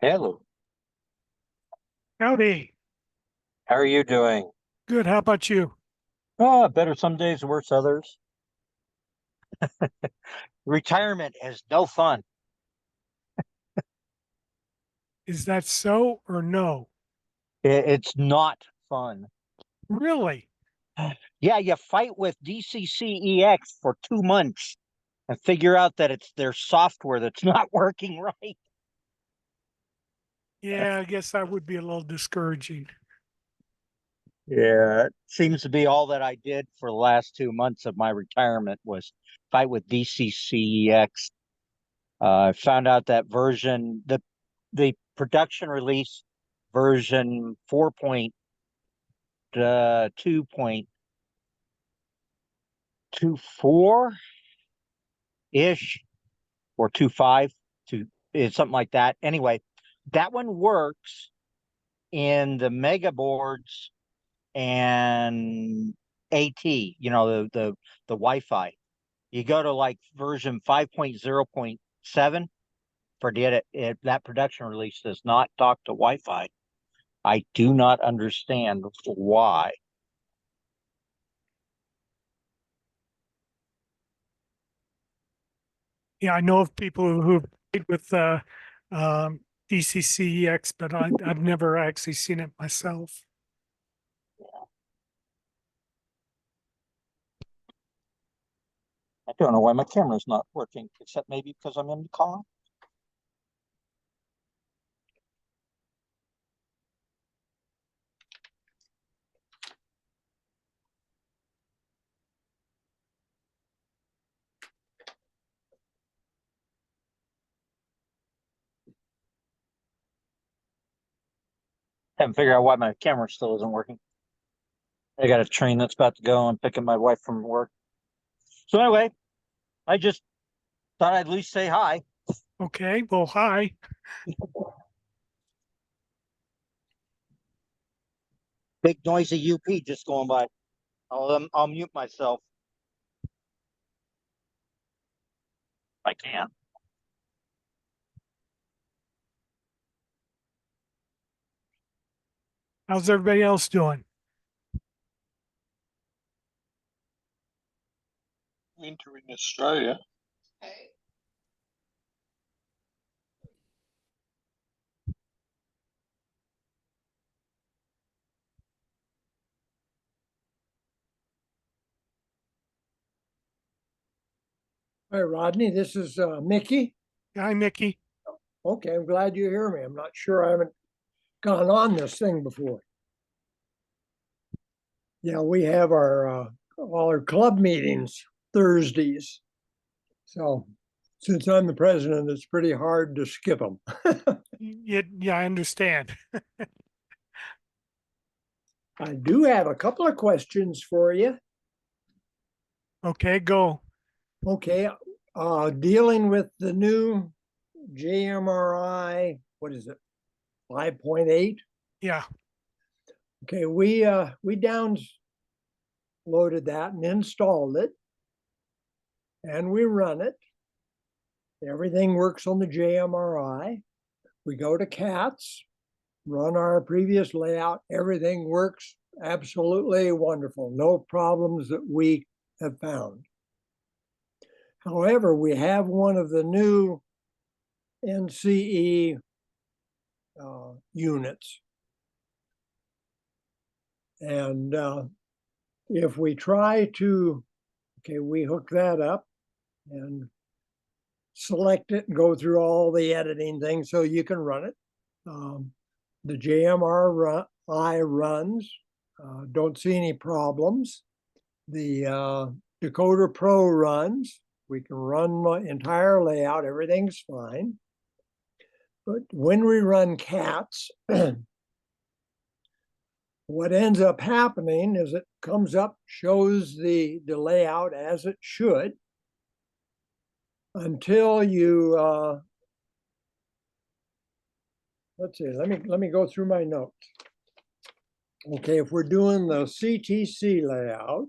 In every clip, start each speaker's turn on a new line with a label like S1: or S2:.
S1: Hello.
S2: Howdy.
S1: How are you doing?
S2: Good. How about you?
S1: Oh, better some days, worse others. Retirement is no fun.
S2: Is that so or no?
S1: It's not fun.
S2: Really?
S1: Yeah, you fight with DCCEX for 2 months and figure out that it's their software that's not working right.
S2: Yeah, I guess that would be a little discouraging.
S1: Yeah, it seems to be all that I did for the last 2 months of my retirement was fight with DCCEX. I found out that the production release version 4.2.24 ish or 2.5 to is something like that. Anyway, that one works in the mega boards and AT, the Wi-Fi. You go to like version 5.0.7, forget it. That production release does not talk to Wi-Fi. I do not understand why.
S2: Yeah, I know of people who've played with um, DCCEX, but I've never actually seen it myself.
S1: I don't know why my camera's not working, except maybe because I'm in the car. Haven't figured out why my camera still isn't working. I got a train that's about to go. I'm picking my wife from work. So anyway, I just thought I'd at least say hi.
S2: Okay, well, hi.
S1: Big noisy UP just going by. I'll mute myself. If I can.
S2: How's everybody else doing?
S3: Winter in Australia.
S4: Hi, Rodney. This is Mickey.
S2: Hi, Mickey.
S4: Okay, I'm glad you hear me. I'm not sure I haven't gone on this thing before. Yeah, we have our all our club meetings Thursdays. So since I'm the president, it's pretty hard to skip them.
S2: Yeah, I understand.
S4: I do have a couple of questions for you.
S2: Okay, go.
S4: Okay, dealing with the new JMRI, what is it, 5.8?
S2: Yeah,
S4: Okay, we downloaded that and installed it, and we run it. Everything works on the JMRI. We go to CATS, run our previous layout. Everything works absolutely wonderful. No problems that we have found. However, we have one of the new NCE units. And if we try to, okay, we hook that up and select it and go through all the editing things so you can run it. The JMRI runs, don't see any problems. The Decoder Pro runs. We can run the entire layout, everything's fine. But when we run CATS, what ends up happening is it comes up, shows the layout as it should until you let's see, let me go through my notes. Okay, if we're doing the CTC layout,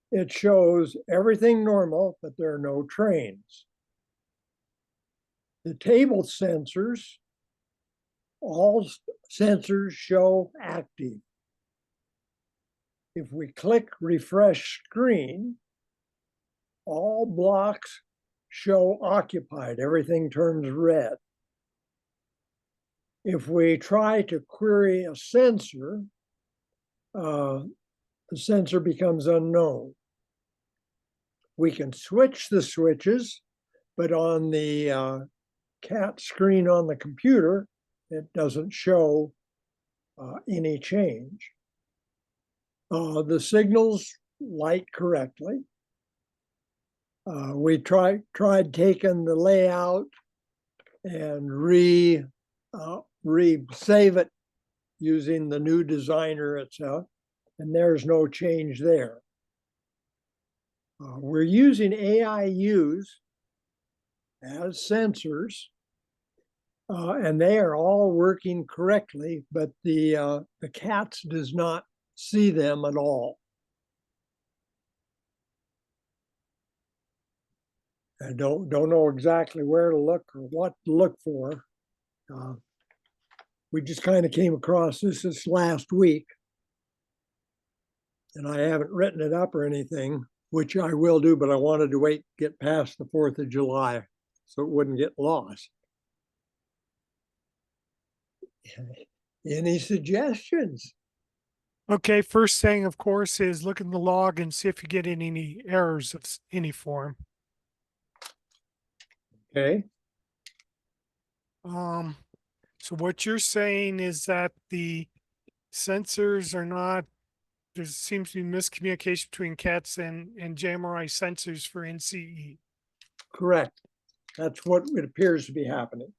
S4: it shows everything normal, but there are no trains. the table sensors, all sensors show active. If we click refresh screen, all blocks show occupied. Everything turns red. If we try to query a sensor, the sensor becomes unknown. We can switch the switches, but on the CAT screen on the computer, it doesn't show any change. The signals light correctly. We tried taking the layout and save it using the new designer itself, and there's no change there. We're using AIUs as sensors, and they are all working correctly, but the CATS does not see them at all. I don't know exactly where to look or what to look for. We just kind of came across this last week, and I haven't written it up or anything, which I will do, but I wanted to get past the 4th of July so it wouldn't get lost. Any suggestions?
S2: Okay, first thing, of course, is look in the log and see if you get any errors of any form.
S4: Okay.
S2: So what you're saying is that the sensors are not, there seems to be miscommunication between CATS and JMRI sensors for NCE.
S4: Correct. That's what it appears to be happening.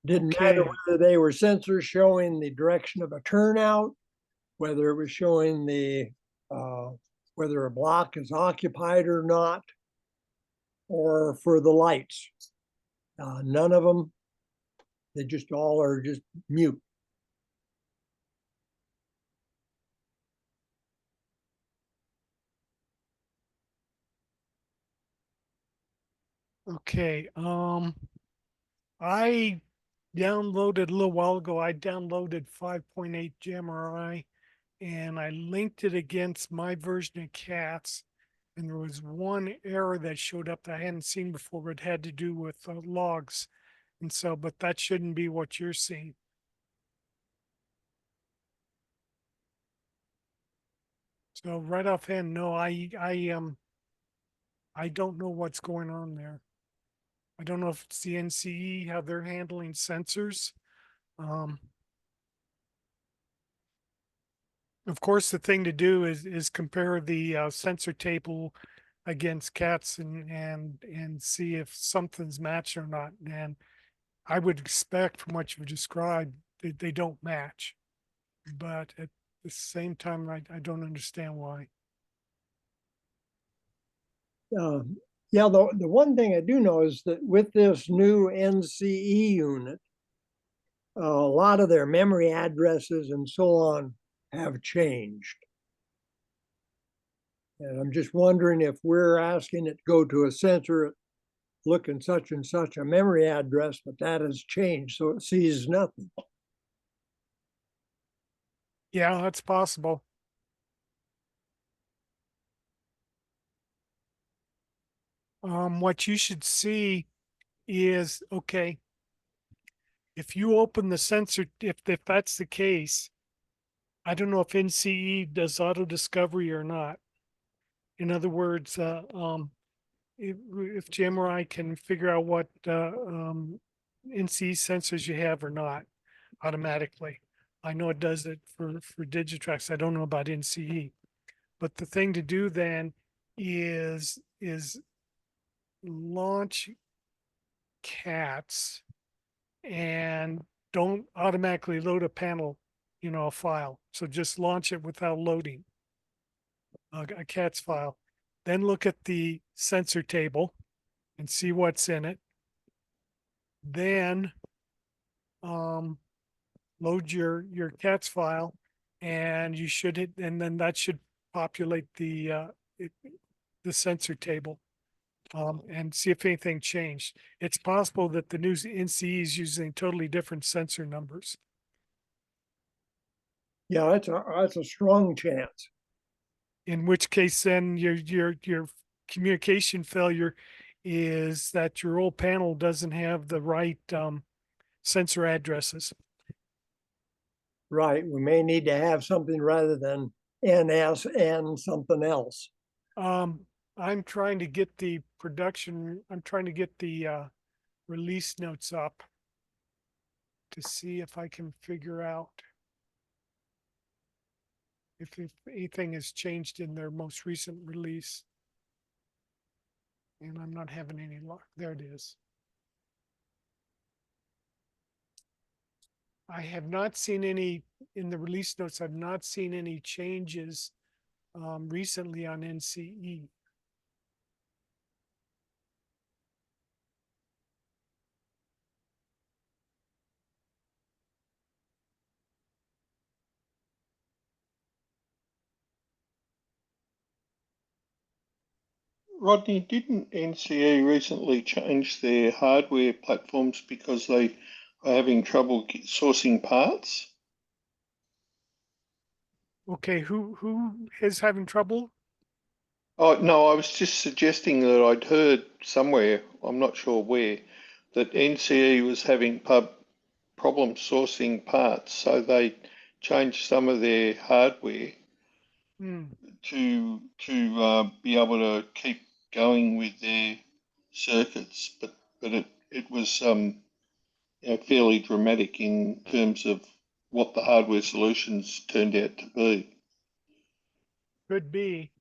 S4: Didn't matter whether they were sensors showing the direction of a turnout, whether it was showing the whether a block is occupied or not, or for the lights. None of them. They just all are just mute.
S2: Okay. I downloaded a little while ago. I downloaded 5.8 JMRI and I linked it against my version of CATS. And there was one error that showed up that I hadn't seen before, but it had to do with logs. And so, but that shouldn't be what you're seeing. So right offhand, no, I don't know what's going on there. I don't know if it's the NCE, how they're handling sensors. Of course, the thing to do is compare the sensor table against CATS and see if something's matched or not. And I would expect from what you've described that they don't match. But at the same time, I don't understand why.
S4: Yeah, the one thing I do know is that with this new NCE unit, a lot of their memory addresses and so on have changed. And I'm just wondering if we're asking it to go to a sensor looking such and such a memory address, but that has changed, so it sees nothing.
S2: Yeah, that's possible. What you should see is, okay, if you open the sensor, if that's the case, I don't know if NCE does auto discovery or not. In other words, if JMRI can figure out what NCE sensors you have or not automatically. I know it does it for Digitrax. I don't know about NCE. But the thing to do then is launch CATS and don't automatically load a panel, a file. So just launch it without loading a CATS file. Then look at the sensor table and see what's in it. Then load your CATS file, and you should hit, and then that should populate the the sensor table and see if anything changed. It's possible that the new NCE is using totally different sensor numbers.
S4: Yeah, it's a strong chance.
S2: In which case, then your communication failure is that your old panel doesn't have the right sensor addresses.
S4: Right. We may need to have something rather than NS and something else.
S2: I'm trying to get the production. I'm trying to get the release notes up to see if I can figure out if anything has changed in their most recent release. And I'm not having any luck. There it is. I have not seen any in the release notes. I've not seen any changes recently on NCE.
S3: Rodney, didn't NCE recently change their hardware platforms because they are having trouble sourcing parts?
S2: Okay, who is having trouble?
S3: Oh, no, I was just suggesting that I'd heard somewhere, I'm not sure where, that NCE was having problems sourcing parts, so they changed some of their hardware
S2: Hmm.
S3: to be able to keep going with their circuits, but it was fairly dramatic in terms of what the hardware solutions turned out to be.
S2: Could be.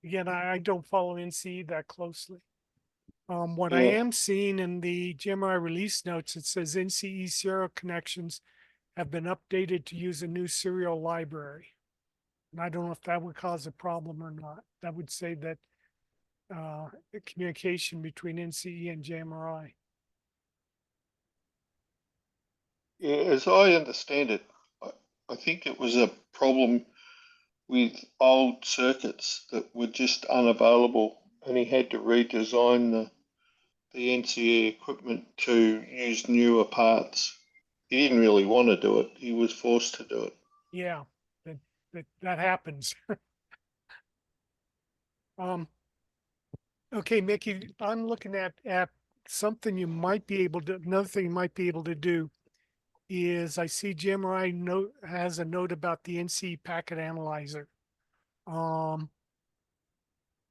S2: Again, I don't follow NCE that closely. What I
S3: Yeah.
S2: am seeing in the GMI release notes, it says NCE serial connections have been updated to use a new serial library. And I don't know if that would cause a problem or not. That would say that the communication between NCE and JMRI.
S3: Yeah, as I understand it, I think it was a problem with old circuits that were just unavailable, and he had to redesign the NCE equipment to use newer parts. He didn't really want to do it. He was forced to do it.
S2: Yeah, that happens. Okay, Mickey, I'm looking at something you might be able to, another thing you might be able to do is I see GMRI note has a note about the NC packet analyzer.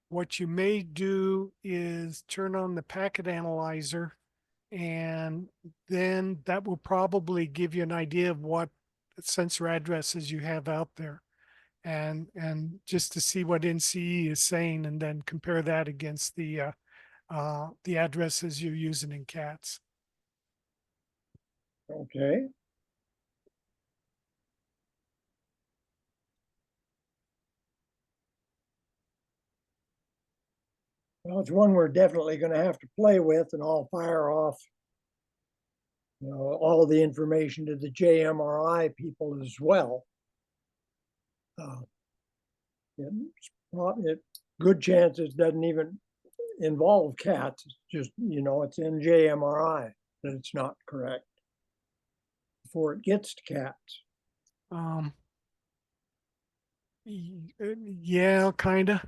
S2: What you may do is turn on the packet analyzer, and then that will probably give you an idea of what sensor addresses you have out there. And just to see what NCE is saying, and then compare that against the addresses you're using in CATS.
S4: Okay. Well, it's one we're definitely going to have to play with, and I'll fire off all the information to the JMRI people as well. It good chance it doesn't even involve cats. It's just, it's in JMRI that it's not correct before it gets to cats.
S2: Yeah, kind of.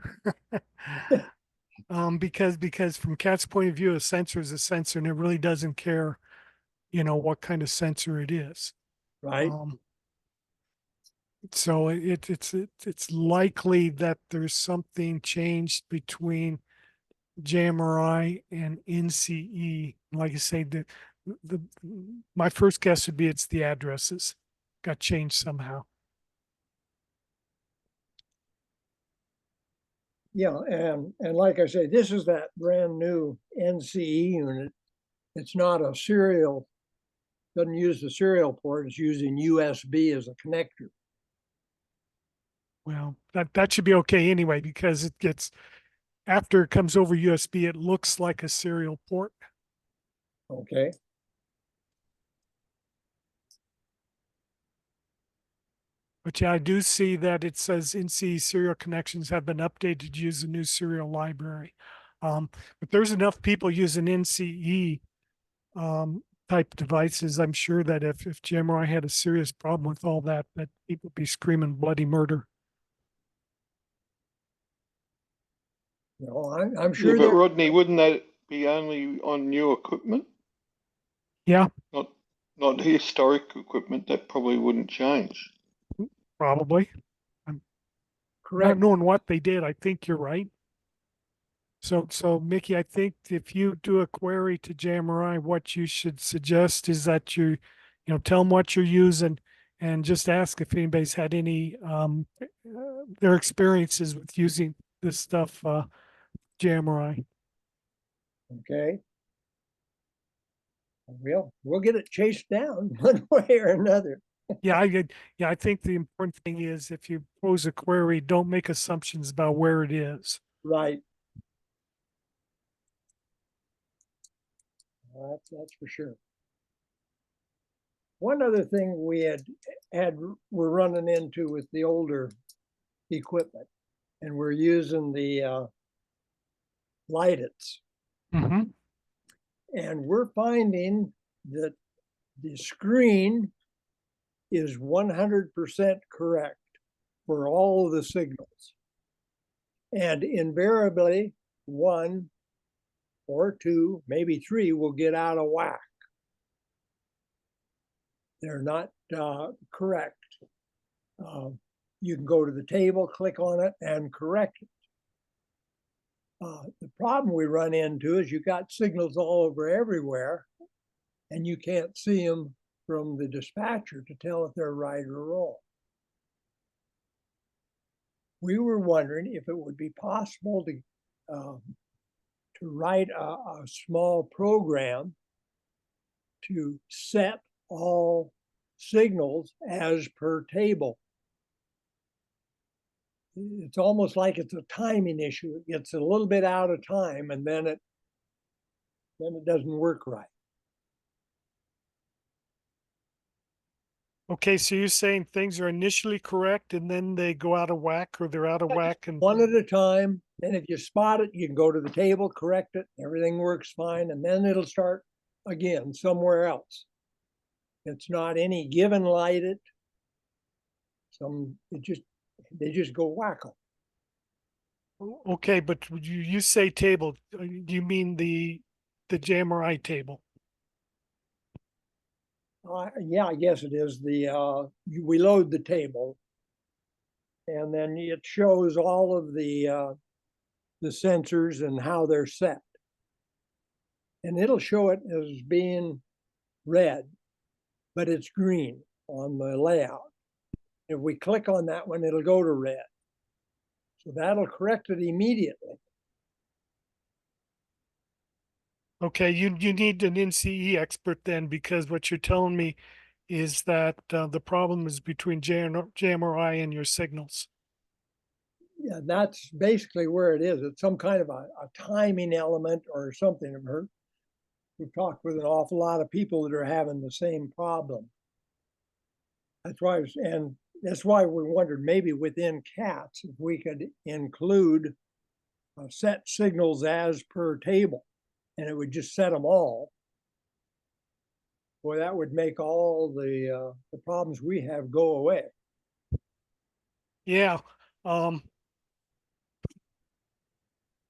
S2: Because from CAT's point of view, a sensor is a sensor, and it really doesn't care, what kind of sensor it is.
S4: Right.
S2: So it's likely that there's something changed between JMRI and NCE. Like I say, the my first guess would be it's the addresses got changed somehow.
S4: Yeah, and like I say, this is that brand new NCE unit. It's not a serial, doesn't use the serial port, it's using USB as a connector.
S2: Well, that should be okay anyway, because it gets, after it comes over USB, it looks like a serial port.
S4: Okay.
S2: But yeah, I do see that it says NC serial connections have been updated to use the new serial library. But there's enough people using NCE type devices. I'm sure that if GMRI had a serious problem with all that, that people would be screaming bloody murder.
S4: You know, I'm
S3: Yeah,
S4: sure
S3: but
S4: there,
S3: Rodney, wouldn't that be only on new equipment?
S2: Yeah,
S3: Not historic equipment, that probably wouldn't change.
S2: probably. I'm not
S4: correct.
S2: knowing what they did. I think you're right. So Mickey, I think if you do a query to JMRI, what you should suggest is that tell them what you're using and just ask if anybody's had any, their experiences with using this stuff, JMRI.
S4: Okay. We'll get it chased down one way or another.
S2: I think the important thing is if you pose a query, don't make assumptions about where it is.
S4: Right. That's for sure. One other thing we we're running into with the older equipment, and we're using the Lidits,
S2: Mm-hmm.
S4: and we're finding that the screen is 100% correct for all of the signals. And invariably, one or two, maybe three will get out of whack. They're not correct. You can go to the table, click on it, and correct it. The problem we run into is you got signals all over everywhere, and you can't see them from the dispatcher to tell if they're right or wrong. We were wondering if it would be possible to write a small program to set all signals as per table. It's almost like it's a timing issue. It gets a little bit out of time, and then it doesn't work right.
S2: Okay, so you're saying things are initially correct and then they go out of whack, or they're out of whack and
S4: One at a time. And if you spot it, you can go to the table, correct it, everything works fine, and then it'll start again somewhere else. It's not any given Lidit. They just go wacko.
S2: okay, but you say table, you mean the JMRI table?
S4: Yeah, I guess it is we load the table, and then it shows all of the sensors and how they're set, and it'll show it as being red, but it's green on the layout. If we click on that one, it'll go to red, so that'll correct it immediately.
S2: Okay, you need an NCE expert then, because what you're telling me is that the problem is between JMRI and your signals.
S4: Yeah, that's basically where it is. It's some kind of a timing element or something. We've talked with an awful lot of people that are having the same problem. That's why we wondered maybe within CATS if we could include set signals as per table, and it would just set them all. Boy, that would make all the problems we have go away.
S2: Yeah.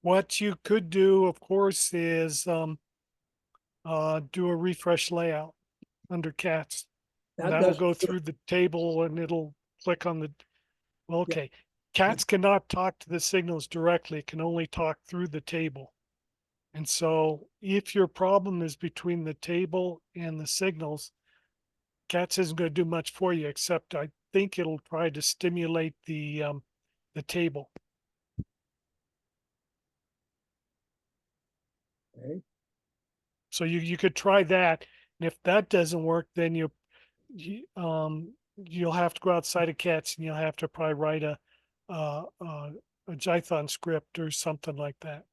S2: What you could do, of course, is do a refresh layout under CATS. That'll go through the table and it'll click on the, well, okay. CATS cannot talk to the signals directly. It can only talk through the table. And so if your problem is between the table and the signals, CATS isn't going to do much for you, except I think it'll try to stimulate the table.
S4: Okay.
S2: So you could try that. And if that doesn't work, then you'll have to go outside of CATS and you'll have to probably write a Jython script or something like that.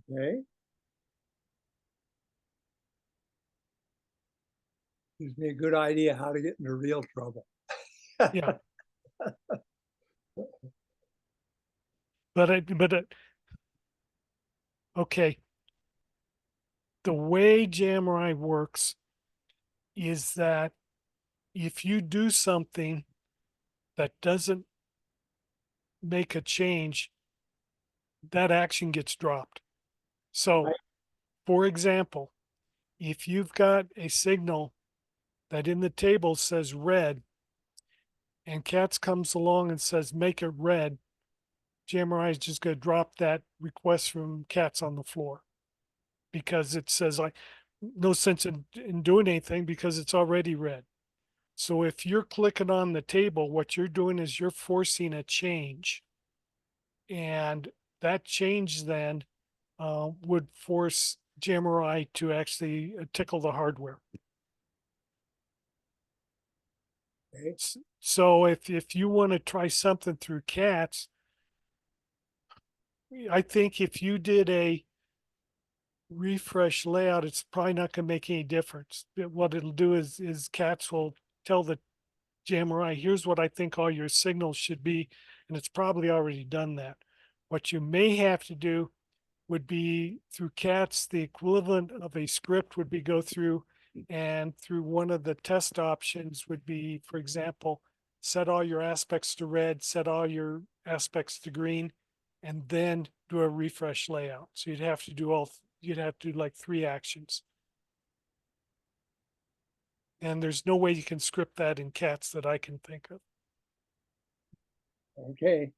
S4: Okay. Gives me a good idea how to get into real trouble.
S2: Yeah. But okay. The way Jamrai works is that if you do something that doesn't make a change, that action gets dropped. So,
S4: Right.
S2: for example, if you've got a signal that in the table says red and Cats comes along and says make it red, Jamrai is just going to drop that request from Cats on the floor because it says like no sense in doing anything because it's already red. So if you're clicking on the table, what you're doing is you're forcing a change. And that change then would force Jamrai to actually tickle the hardware.
S4: Okay.
S2: So if you want to try something through Cats, I think if you did a refresh layout, it's probably not going to make any difference. What it'll do is Cats will tell the Jamrai, here's what I think all your signals should be, and it's probably already done that. What you may have to do would be through Cats, the equivalent of a script would be go through and through one of the test options would be, for example, set all your aspects to red, set all your aspects to green, and then do a refresh layout. So you'd have to do like 3 actions. And there's no way you can script that in Cats that I can think of.
S4: Okay.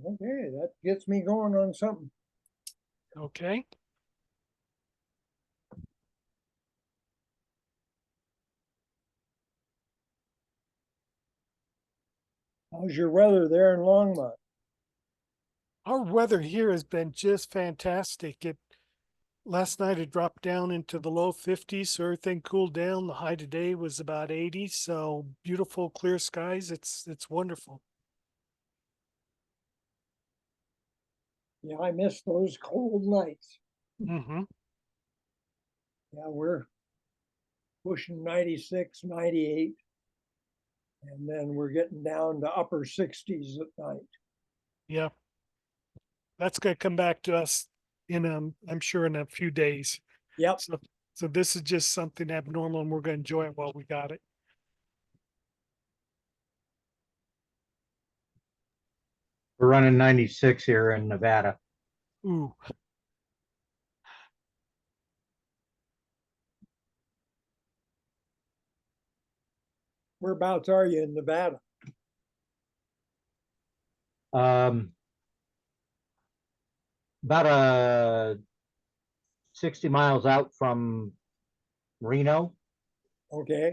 S4: Okay, that gets me going on something.
S2: Okay.
S4: How's your weather there in Longmont?
S2: Our weather here has been just fantastic. Last night it dropped down into the low 50s, so everything cooled down. The high today was about 80, so beautiful clear skies. It's wonderful.
S4: Yeah, I miss those cold nights.
S2: Mm-hmm.
S4: Yeah, we're pushing 96, 98. And then we're getting down to upper 60s at night.
S2: Yeah. That's gonna come back to us in I'm sure in a few days.
S4: Yep.
S2: So this is just something abnormal and we're gonna enjoy it while we got it.
S1: We're running 96 here in Nevada.
S2: Ooh.
S4: Whereabouts are you in Nevada?
S1: Um, about 60 miles out from Reno.
S4: Okay.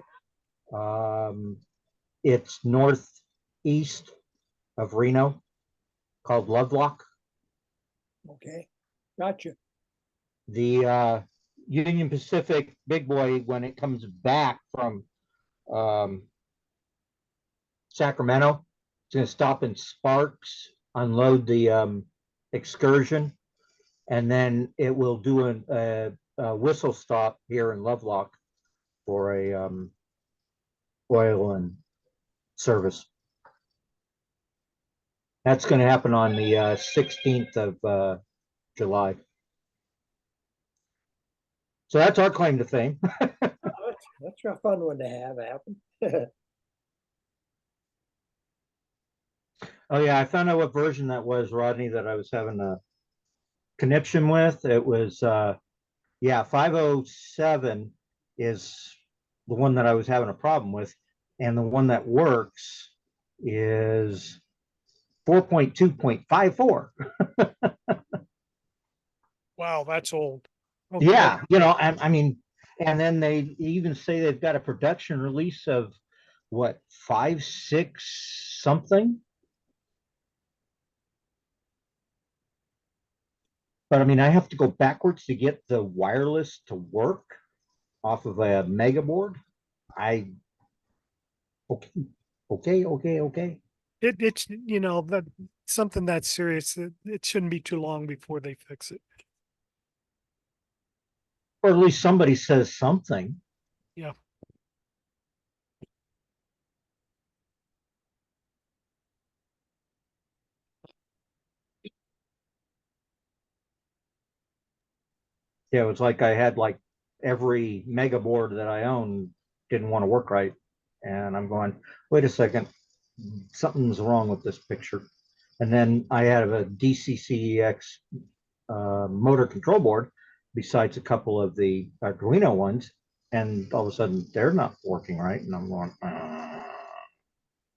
S1: Um, it's northeast of Reno, called Lovelock.
S4: Okay. Gotcha.
S1: The Union Pacific big boy, when it comes back from Sacramento, it's going to stop in Sparks, unload the excursion, and then it will do a whistle stop here in Lovelock for a oil and service. That's going to happen on the 16th of July. So that's our claim to fame.
S4: That's a fun one to have happen.
S1: Oh yeah, I found out what version that was, Rodney, that I was having a connection with. It was 507 is the one that I was having a problem with, and the one that works is 4.2.54.
S2: Wow, that's old. Okay.
S1: Yeah, I mean, and then they even say they've got a production release of what, 5.6 something. But I mean, I have to go backwards to get the wireless to work off of a mega board. Okay. Okay, okay, okay.
S2: It's, you know, that something that serious, it shouldn't be too long before they fix it.
S1: Or at least somebody says something.
S2: Yeah.
S1: Yeah, it was like I had like every mega board that I own didn't want to work right. And I'm going, wait a second, something's wrong with this picture. And then I had a DCCEX motor control board besides a couple of the Arduino ones. And all of a sudden they're not working right. And I'm going,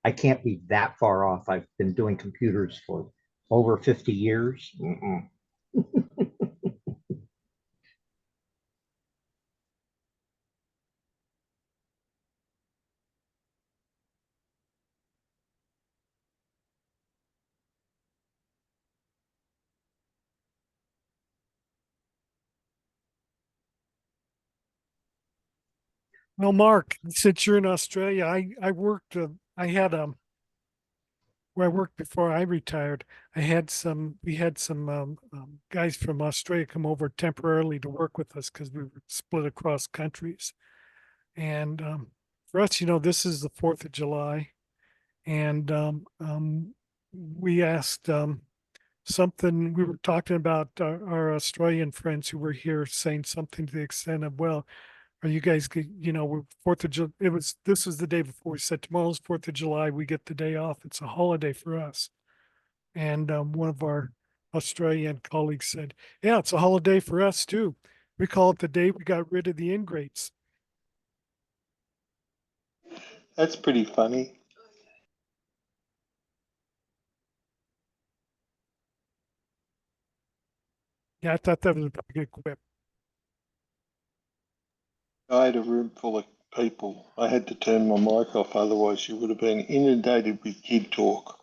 S1: I can't be that far off. I've been doing computers for over 50 years. Mm-mm.
S2: Well, Mark, since you're in Australia, I worked, I had, where I worked before I retired, we had some guys from Australia come over temporarily to work with us because we were split across countries. And for us, you know, this is the 4th of July. And we asked something, we were talking about our Australian friends who were here saying something to the extent of, well, are you guys, you know, we're 4th of July. This was the day before we said tomorrow's 4th of July. We get the day off. It's a holiday for us. And one of our Australian colleagues said, yeah, it's a holiday for us too. We call it the day we got rid of the ingrates.
S3: That's pretty funny.
S2: Yeah, I thought that was a pretty good quip.
S3: I had a room full of people. I had to turn my mic off, otherwise you would have been inundated with kid talk.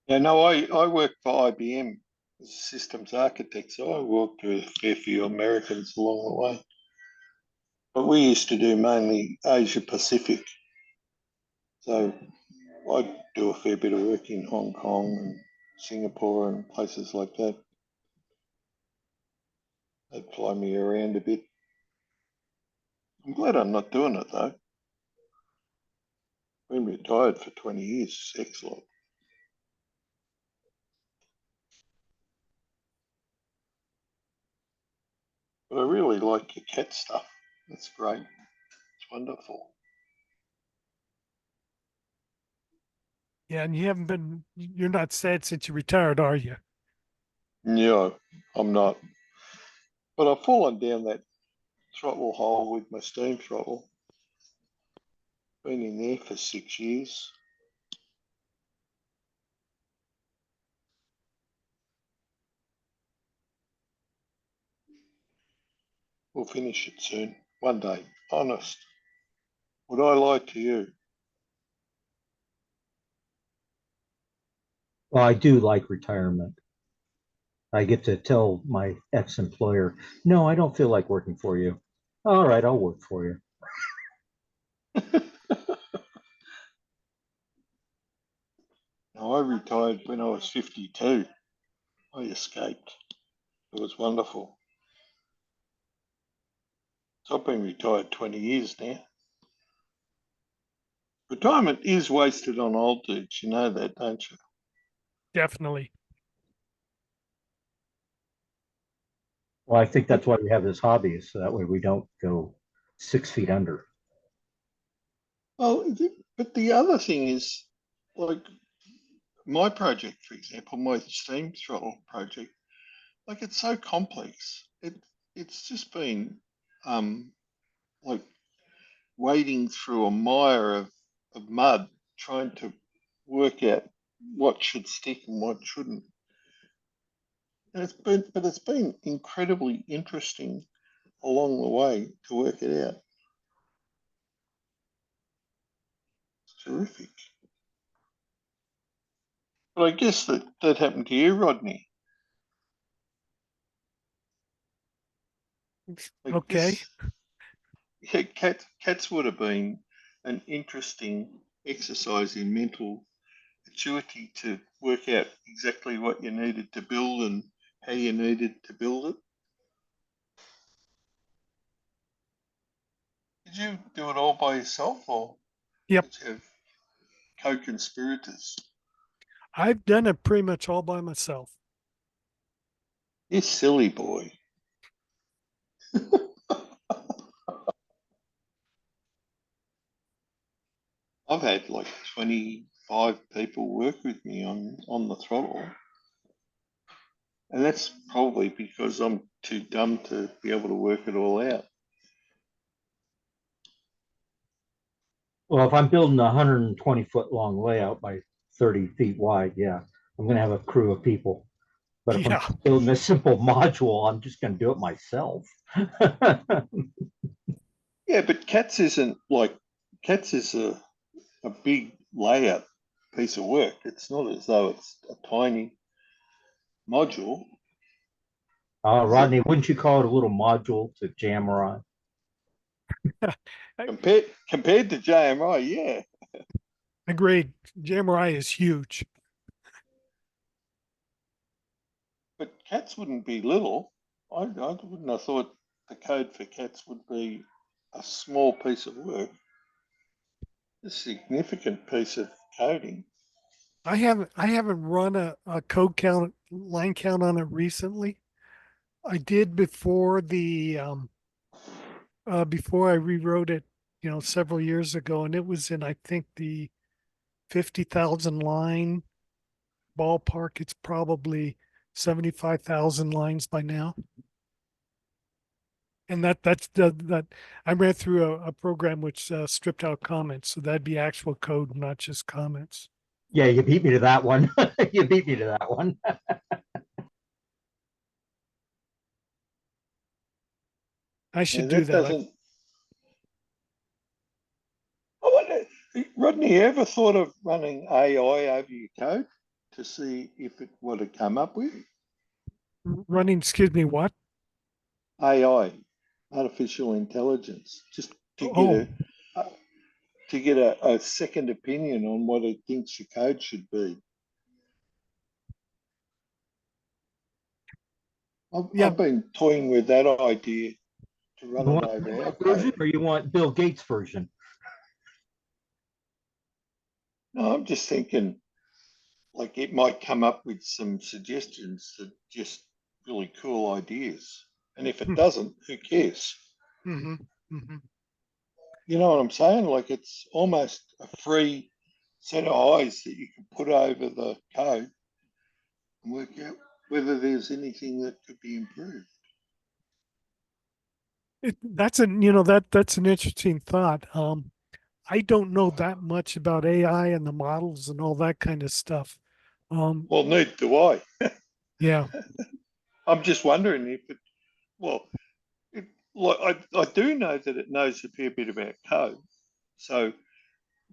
S3: Yeah, no, I worked for IBM as a systems architect, so I worked with a fair few Americans along the way. But we used to do mainly Asia Pacific. So I do a fair bit of work in Hong Kong and Singapore and places like that. They'd fly me around a bit. I'm glad I'm not doing it though. Been retired for 20 years. Excellent. But I really like your cat stuff. That's great. It's wonderful.
S2: Yeah, and you're not sad since you retired, are you?
S3: No, I'm not. But I've fallen down that throttle hole with my steam throttle. Been in there for 6 years. We'll finish it soon. One day. Honest. Would I lie to you?
S1: Well, I do like retirement. I get to tell my ex-employer, no, I don't feel like working for you. All right, I'll work for you.
S3: No, I retired when I was 52. I escaped. It was wonderful. So I've been retired 20 years now. Retirement is wasted on old dudes. You know that, don't you?
S2: Definitely.
S1: Well, I think that's why we have this hobby, so that way we don't go 6 feet under.
S3: Well, but the other thing is, like my project, for example, my steam throttle project, like it's so complex. It's just been like wading through a mire of mud trying to work out what should stick and what shouldn't. And it's been incredibly interesting along the way to work it out. It's terrific. But I guess that happened to you, Rodney. Like
S2: Okay.
S3: Yeah, cats would have been an interesting exercise in mental acuity to work out exactly what you needed to build and how you needed to build it. Did you do it all by yourself, or
S2: Yep.
S3: did you have co-conspirators?
S2: I've done it pretty much all by myself.
S3: You silly boy. I've had like 25 people work with me on the throttle. And that's probably because I'm too dumb to be able to work it all out.
S1: Well, if I'm building a 120-foot long layout by 30 feet wide, yeah, I'm going to have a crew of people. But if I'm
S2: Yeah.
S1: building a simple module, I'm just going to do it myself.
S3: Yeah, but Cats is a big layout piece of work. It's not as though it's a tiny module, is it?
S1: Rodney, wouldn't you call it a little module to jam around?
S3: Compared to JMI, yeah.
S2: Agreed. JMRI is huge.
S3: But Cats wouldn't be little. I wouldn't have thought the code for Cats would be a small piece of work. A significant piece of coding.
S2: I haven't run a code count line count on it recently. I did before I rewrote it, several years ago, and it was in, I think, the 50,000 line ballpark. It's probably 75,000 lines by now. And that I ran through a program which stripped out comments, so that'd be actual code, not just comments.
S1: Yeah, you beat me to that one. You beat me to that one.
S2: I should
S3: Yeah,
S2: do
S3: that
S2: that.
S3: doesn't. I wonder, Rodney, you ever thought of running AI over your code to see if it would have come up with
S2: Running, excuse me, what?
S3: AI, artificial intelligence, just to get
S2: Oh,
S3: a second opinion on what it thinks your code should be.
S2: yeah.
S3: I've been toying with that idea to run
S1: You
S3: it
S1: want
S3: over our
S1: that version
S3: code.
S1: or you want Bill Gates' version?
S3: No, I'm just thinking like it might come up with some suggestions that just really cool ideas. And if it doesn't, who cares?
S2: Mm-hmm, mm-hmm.
S3: You know what I'm saying? Like it's almost a free set of eyes that you can put over the code and work out whether there's anything that could be improved.
S2: That's an interesting thought. I don't know that much about AI and the models and all that kind of stuff.
S3: Well, neither do I.
S2: Yeah.
S3: I'm just wondering if it, well, it, like I do know that it knows a fair bit about code. So,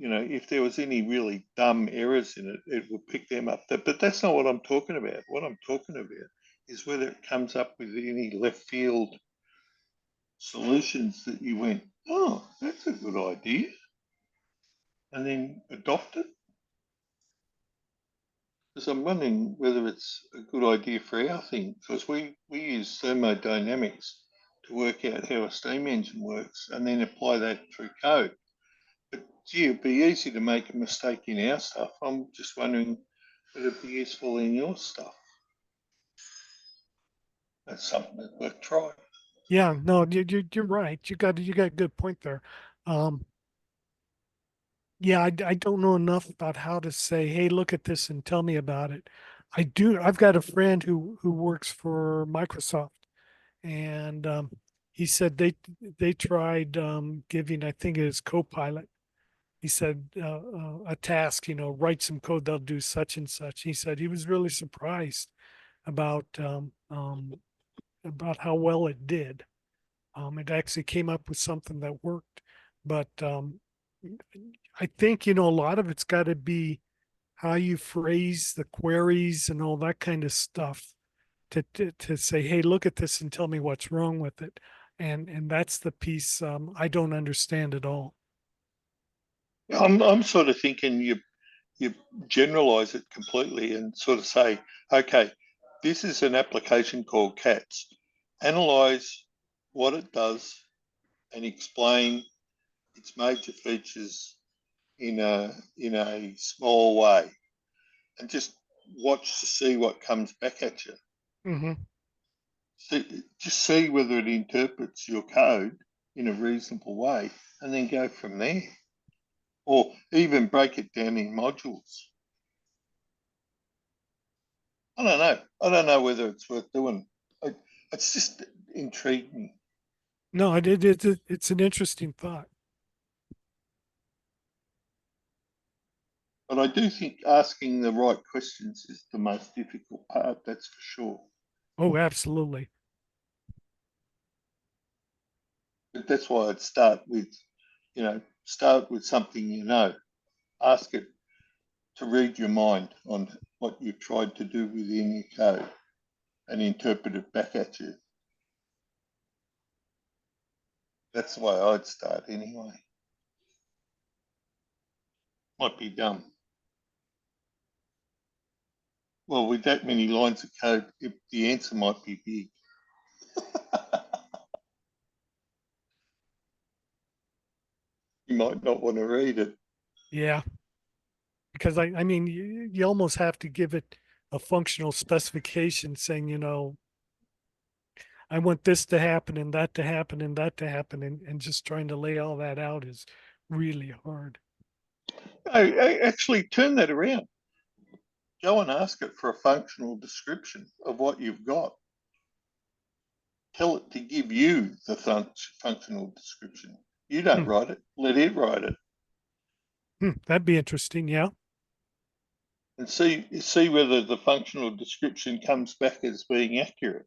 S3: if there was any really dumb errors in it, it would pick them up. But that's not what I'm talking about. What I'm talking about is whether it comes up with any left field solutions that you went, oh, that's a good idea, and then adopt it. Because I'm wondering whether it's a good idea for our thing, because we use thermodynamics to work out how a steam engine works and then apply that through code. But gee, it'd be easy to make a mistake in our stuff. I'm just wondering whether it'd be useful in your stuff. That's something that we've tried.
S2: Yeah, no, you're right. You got a good point there. Um, yeah, I don't know enough about how to say, hey, look at this and tell me about it. I've got a friend who works for Microsoft, and he said they tried giving, I think it is Copilot. He said a task, write some code that'll do such and such. He said he was really surprised about about how well it did. It actually came up with something that worked, but I think a lot of it's got to be how you phrase the queries and all that kind of stuff to say, hey, look at this and tell me what's wrong with it. And that's the piece I don't understand at all.
S3: I'm sort of thinking you generalize it completely and sort of say, okay, this is an application called CATS. Analyze what it does and explain its major features in a small way, and just watch to see what comes back at you.
S2: Hmm.
S3: Just see whether it interprets your code in a reasonable way, and then go from there. Or even break it down in modules. I don't know. I don't know whether it's worth doing. It's just intrigued me.
S2: No, it's an interesting thought.
S3: But I do think asking the right questions is the most difficult part, that's for sure.
S2: Oh, absolutely.
S3: But that's why I'd start with something you know. Ask it to read your mind on what you've tried to do within your code and interpret it back at you. That's the way I'd start anyway. Might be dumb. Well, with that many lines of code, the answer might be big. You might not want to read it.
S2: Yeah. Because I mean, you almost have to give it a functional specification saying, I want this to happen and that to happen and that to happen. And just trying to lay all that out is really hard.
S3: I actually turn that around. Go and ask it for a functional description of what you've got. Tell it to give you the functional description. You don't write it, let it write it.
S2: That'd be interesting. Yeah.
S3: And see whether the functional description comes back as being accurate.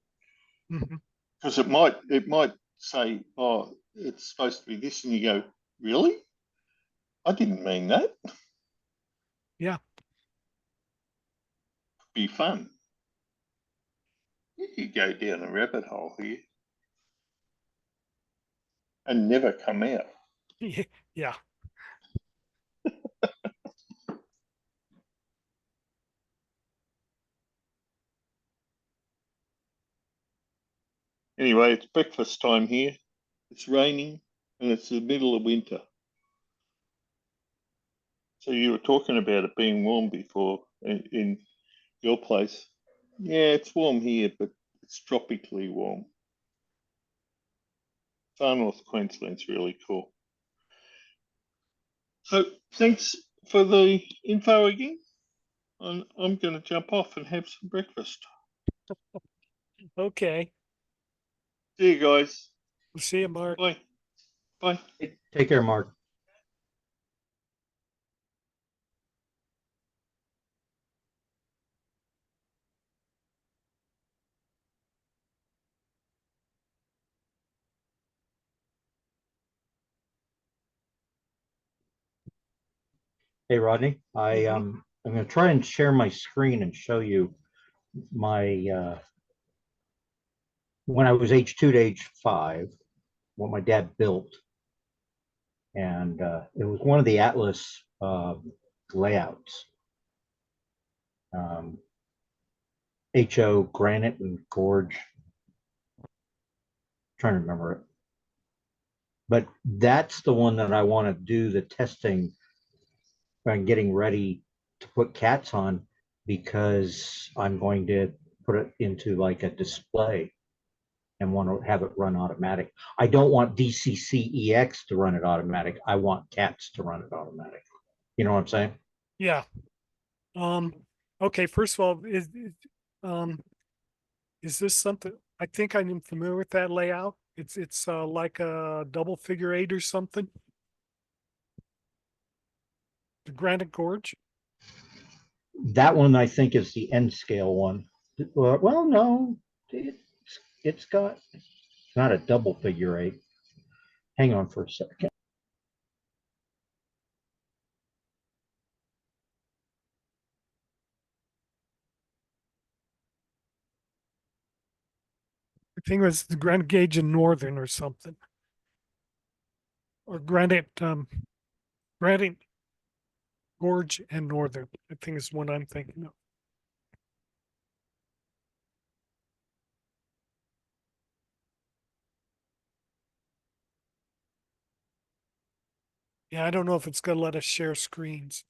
S2: Mm-hmm.
S3: Because it might say, oh, it's supposed to be this, and you go, really? I didn't mean that.
S2: Yeah.
S3: Be fun. You could go down a rabbit hole here and never come out.
S2: Yeah.
S3: Anyway, it's breakfast time here. It's raining and it's the middle of winter. So you were talking about it being warm before in your place. Yeah, it's warm here, but it's tropically warm. Far North Queensland's really cool. So thanks for the info again. I'm going to jump off and have some breakfast.
S2: Okay.
S3: See you guys.
S2: We'll see you, Mark.
S3: Bye. Bye.
S1: Take care, Mark. Hey, Rodney, I'm going to try and share my screen and show you my when I was H2 to H5, what my dad built, and it was one of the Atlas layouts, HO Granite and Gorge. Trying to remember it, but that's the one that I want to do the testing. I'm getting ready to put cats on because I'm going to put it into like a display and want to have it run automatic. I don't want DCCEX to run it automatic. I want cats to run it automatic. You know what I'm saying?
S2: Yeah. Okay. First of all, is this something? I think I'm familiar with that layout. It's like a double figure eight or something. The Granite Gorge.
S1: That one I think is the N scale one. Well, no, it's got it's not a double figure eight. Hang on for a second.
S2: think it was the Granite Gauge and Northern or something. Or Granite Gorge and Northern, I think is what I'm thinking of. Yeah, I don't know if it's gonna let us share screens.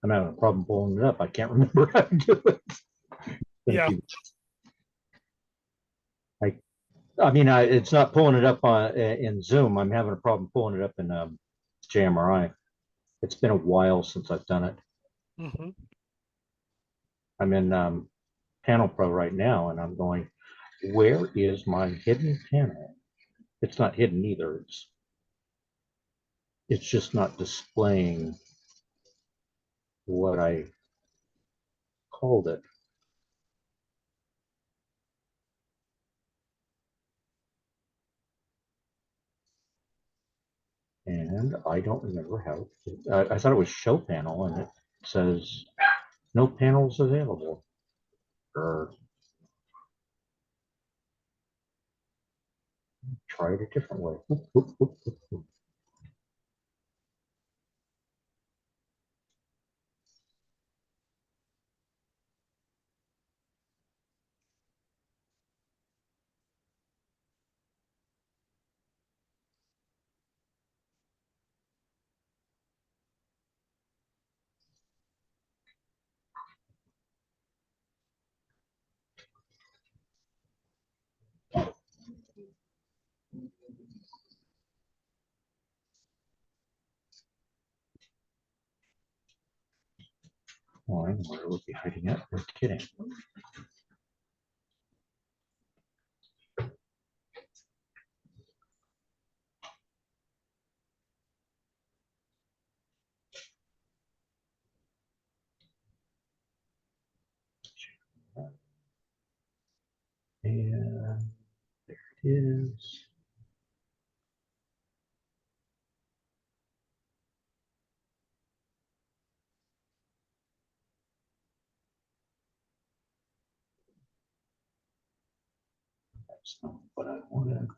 S1: I'm having a problem pulling it up. I can't remember how to do it.
S2: Yeah.
S1: I mean, it's not pulling it up in Zoom. I'm having a problem pulling it up in JMRI. It's been a while since I've done it.
S2: Hmm.
S1: I'm in Panel Pro right now, and I'm going, where is my hidden panel? It's not hidden either. It's just not displaying what I called it. And I don't remember how. I thought it was show panel, and it says no panels available. Or try it a different way. Whoop, whoop, whoop, whoop, whoop. Oh, I know where it would be hiding it. We're kidding. And there it is. That's not what I wanted.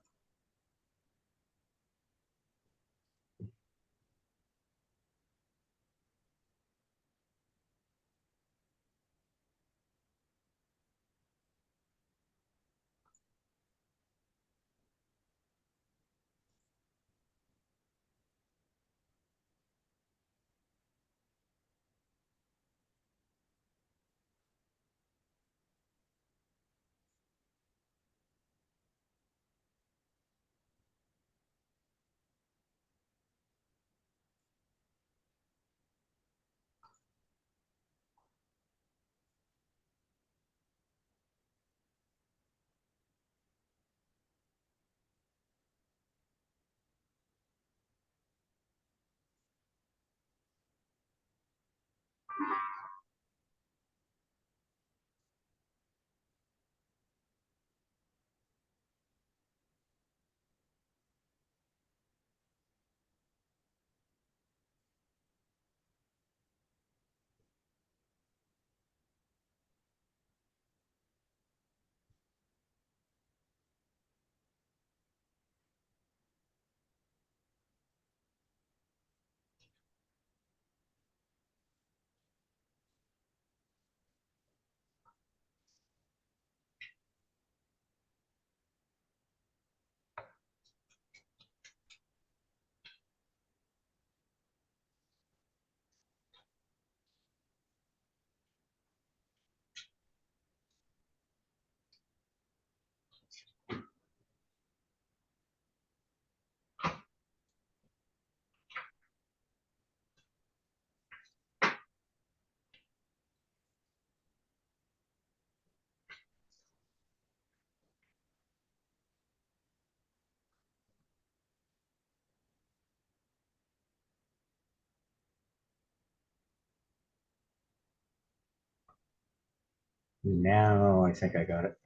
S1: Now I think I got it.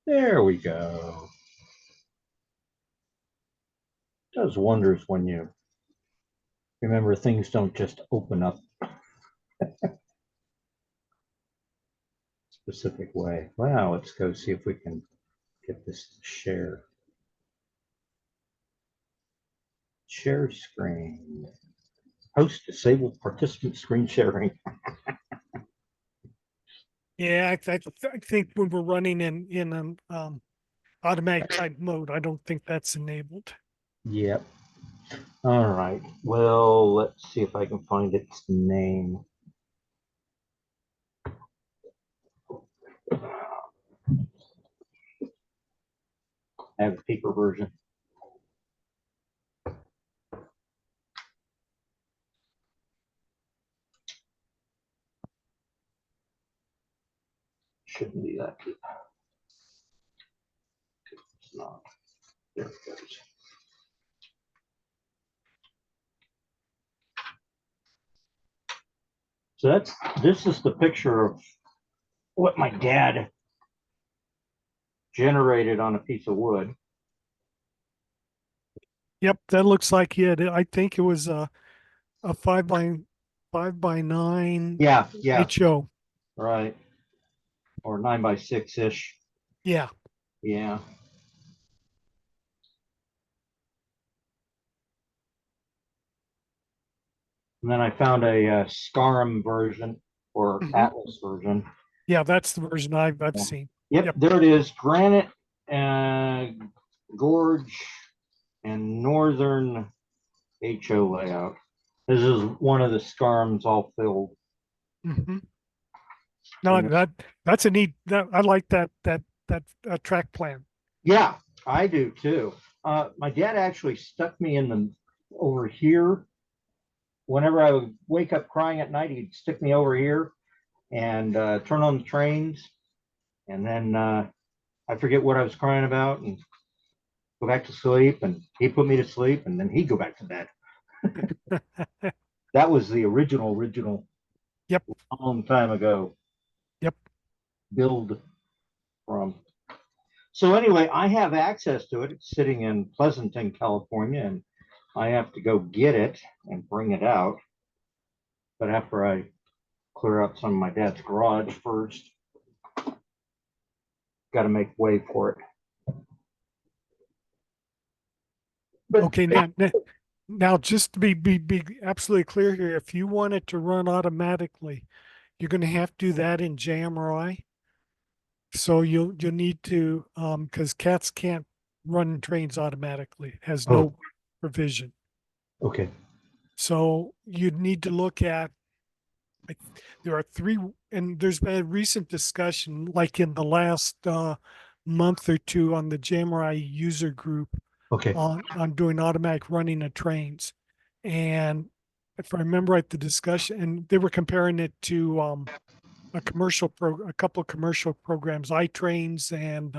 S1: There we go. Does wonders when you remember things don't just open up specific way. Wow, let's go see if we can get this to share. Share screen. Host disabled participant screen sharing.
S2: Yeah, I think when we're running in an automatic type mode, I don't think that's enabled.
S1: Yep. All right. Well, let's see if I can find its name. I have a paper version. Shouldn't be that deep. It's not. There it goes. So this is the picture of what my dad generated on a piece of wood.
S2: Yep, that looks like it. I think it was a 5x9
S1: Yeah,
S2: HO.
S1: right. Or 9x6 ish.
S2: Yeah.
S1: Yeah. And then I found a SCARM version or
S2: Mhm.
S1: Atlas version.
S2: Yeah, that's the version I've
S1: Yeah.
S2: seen.
S1: Yep,
S2: Yep.
S1: there it is. Granite Gorge and Northern HO layout. This is one of the SCARMs all filled.
S2: Hmm. No, that's a neat. I like that track plan.
S1: Yeah, I do too. My dad actually stuck me in the over here. Whenever I would wake up crying at night, he'd stick me over here and turn on the trains. And then I forget what I was crying about and go back to sleep. And he'd put me to sleep and then he'd go back to bed. That was the original,
S2: Yep.
S1: a long time ago
S2: Yep.
S1: build from. So anyway, I have access to it. It's sitting in Pleasanton, California, and I have to go get it and bring it out. But after I clear out some of my dad's garage first, got to make way for it. But
S2: Okay. Now just to be absolutely clear here, if you want it to run automatically, you're going to have to do that in JMRI. So you'll need to because cats can't run trains automatically. It has no provision.
S1: okay.
S2: So you'd need to look at like, there are three, and there's been a recent discussion, like in the last month or two, on the JMRI user group
S1: Okay.
S2: on doing automatic running of trains. And if I remember right, the discussion, and they were comparing it to a couple of commercial programs, iTrains, and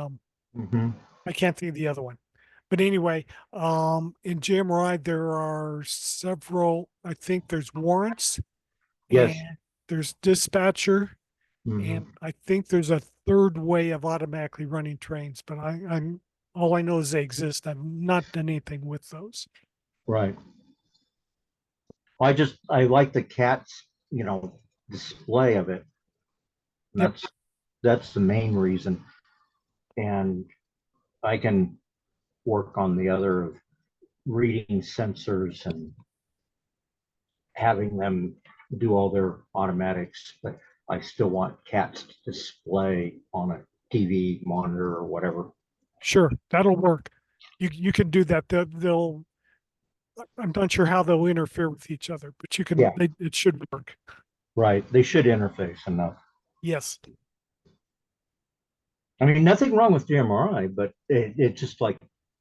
S1: Mm-hmm.
S2: I can't think of the other one. But anyway, in JMRI, there are several, I think there's warrants
S1: Yes.
S2: and there's dispatcher,
S1: Mm-hmm.
S2: and I think there's a third way of automatically running trains, but I'm all I know is they exist. I've not done anything with those.
S1: Right. I like the cat's, display of it. And
S2: Yep.
S1: that's the main reason. And I can work on the other reading sensors and having them do all their automatics, but I still want cats to display on a TV monitor or whatever.
S2: Sure, that'll work. You can do that. They'll I'm not sure how they'll interfere with each other, but
S1: Yeah,
S2: it should work.
S1: right. They should interface enough.
S2: Yes.
S1: I mean, nothing wrong with GMRI, but it's just like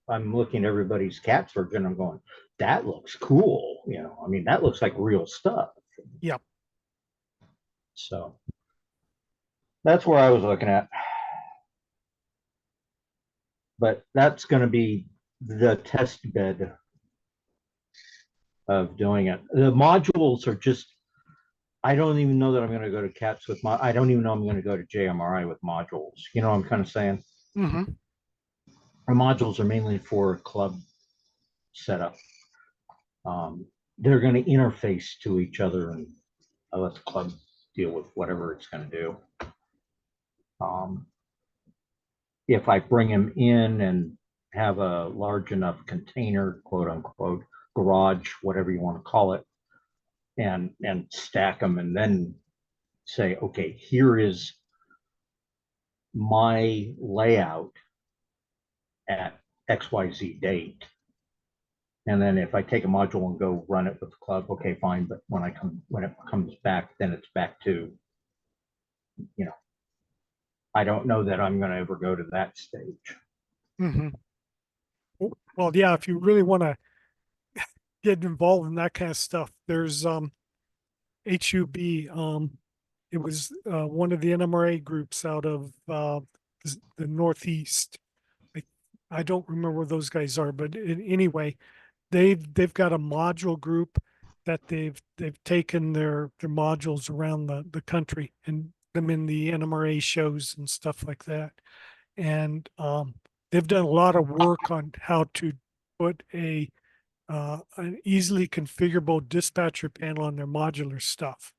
S1: I'm looking at everybody's cats version. I'm going, that looks cool. I mean, that looks like real stuff.
S2: Yep.
S1: So that's where I was looking at. But that's going to be the test bed of doing it. The modules are just, I don't even know that I'm going to go to CATS with I don't even know I'm going to go to JMRI with modules. You know what I'm kind of saying?
S2: Mm-hmm.
S1: Our modules are mainly for club setup. They're going to interface to each other, and I'll let the club deal with whatever it's going to do. If I bring them in and have a large enough container, quote unquote, garage, whatever you want to call it, and stack them, and then say, okay, here is my layout at XYZ date. And then if I take a module and go run it with the club, okay, fine. But when it comes back, then it's back to, you know, I don't know that I'm going to ever go to that stage.
S2: Mm-hmm. Well, yeah, if you really want to get involved in that kind of stuff, there's HUB. It was one of the NMRA groups out of the Northeast. I don't remember where those guys are, but anyway, they've got a module group that they've taken their modules around the country and them in the NMRA shows and stuff like that. And they've done a lot of work on how to put an easily configurable dispatcher panel on their modular stuff.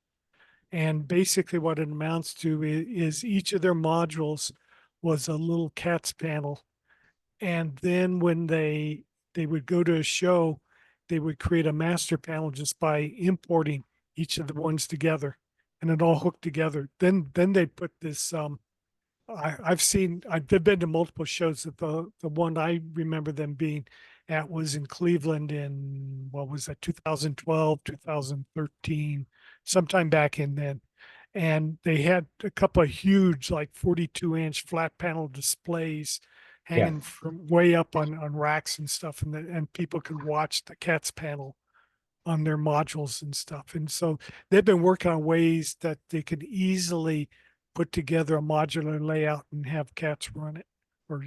S2: And basically what it amounts to is each of their modules was a little CATS panel. And then when they would go to a show, they would create a master panel just by importing each of the ones together, and it all hooked together. Then they'd put this I've been to multiple shows. That the one I remember them being at was in Cleveland in, what was that, 2012, 2013, sometime back in then. And they had a couple of huge, like 42-inch flat panel displays hanging from way up on racks and stuff, and people could watch the CATS panel on their modules and stuff. And so they've been working on ways that they could easily put together a modular layout and have CATS run it, or,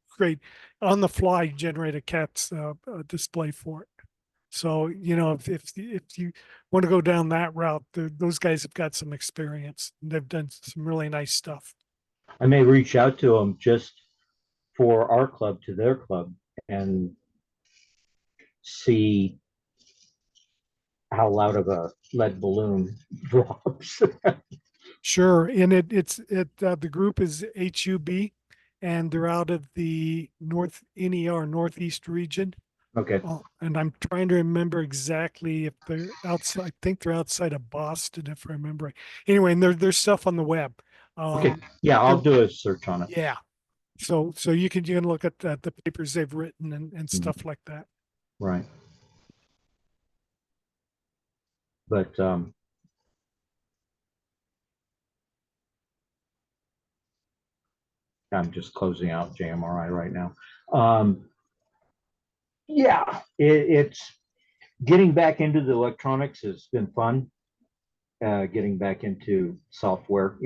S2: create on the fly, generate a CATS display for it. So, if you want to go down that route, those guys have got some experience. They've done some really nice stuff.
S1: I may reach out to them just for our club to their club and see how loud of a lead balloon drops.
S2: Sure. And the group is HUB, and they're out of the Northeast region.
S1: Okay.
S2: And I'm trying to remember exactly if they're outside. I think they're outside of Boston, if I remember right. Anyway, and there's stuff on the web.
S1: Okay. Yeah, I'll do a search on it.
S2: Yeah. So you can look at the papers they've written and stuff like that.
S1: Right. But I'm just closing out JMRI right now. Yeah, it's getting back into the electronics has been fun. Getting back into software,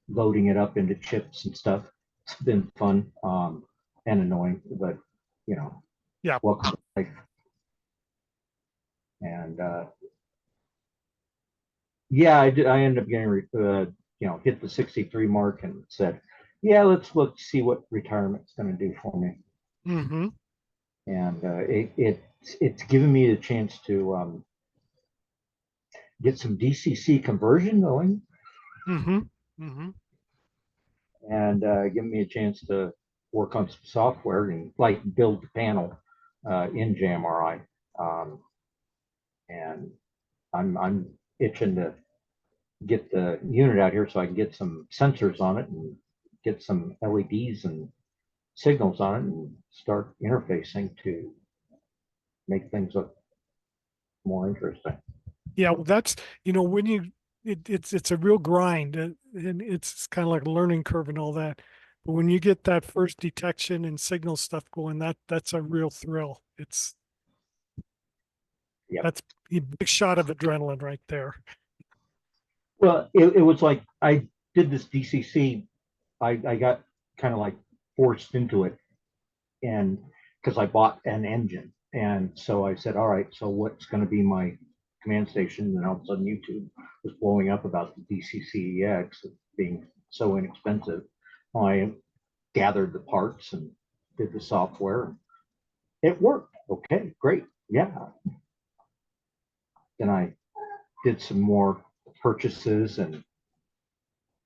S1: loading it up into chips and stuff. It's been fun and annoying, but
S2: Yeah.
S1: welcome to life. And yeah, I ended up getting hit the 63 mark and said, yeah, let's see what retirement's going to do for me.
S2: Mm-hmm.
S1: And it's given me the chance to get some DCC conversion going.
S2: Mm-hmm. Mm-hmm.
S1: And give me a chance to work on some software and like build the panel in JMRI. And I'm itching to get the unit out here so I can get some sensors on it and get some LEDs and signals on it and start interfacing to make things look more interesting.
S2: Yeah, well, that's, when it's a real grind, and it's kind of like a learning curve and all that. But when you get that first detection and signal stuff going, that's a real thrill. That's a big shot of adrenaline right there.
S1: Well, it was like I did this DCC. I got kind of like forced into it, and because I bought an engine, and so I said, all right, so what's going to be my command station? And all of a sudden, YouTube was blowing up about the DCCEX being so inexpensive. I gathered the parts and did the software. It worked. Okay, great. Yeah. Then I did some more purchases and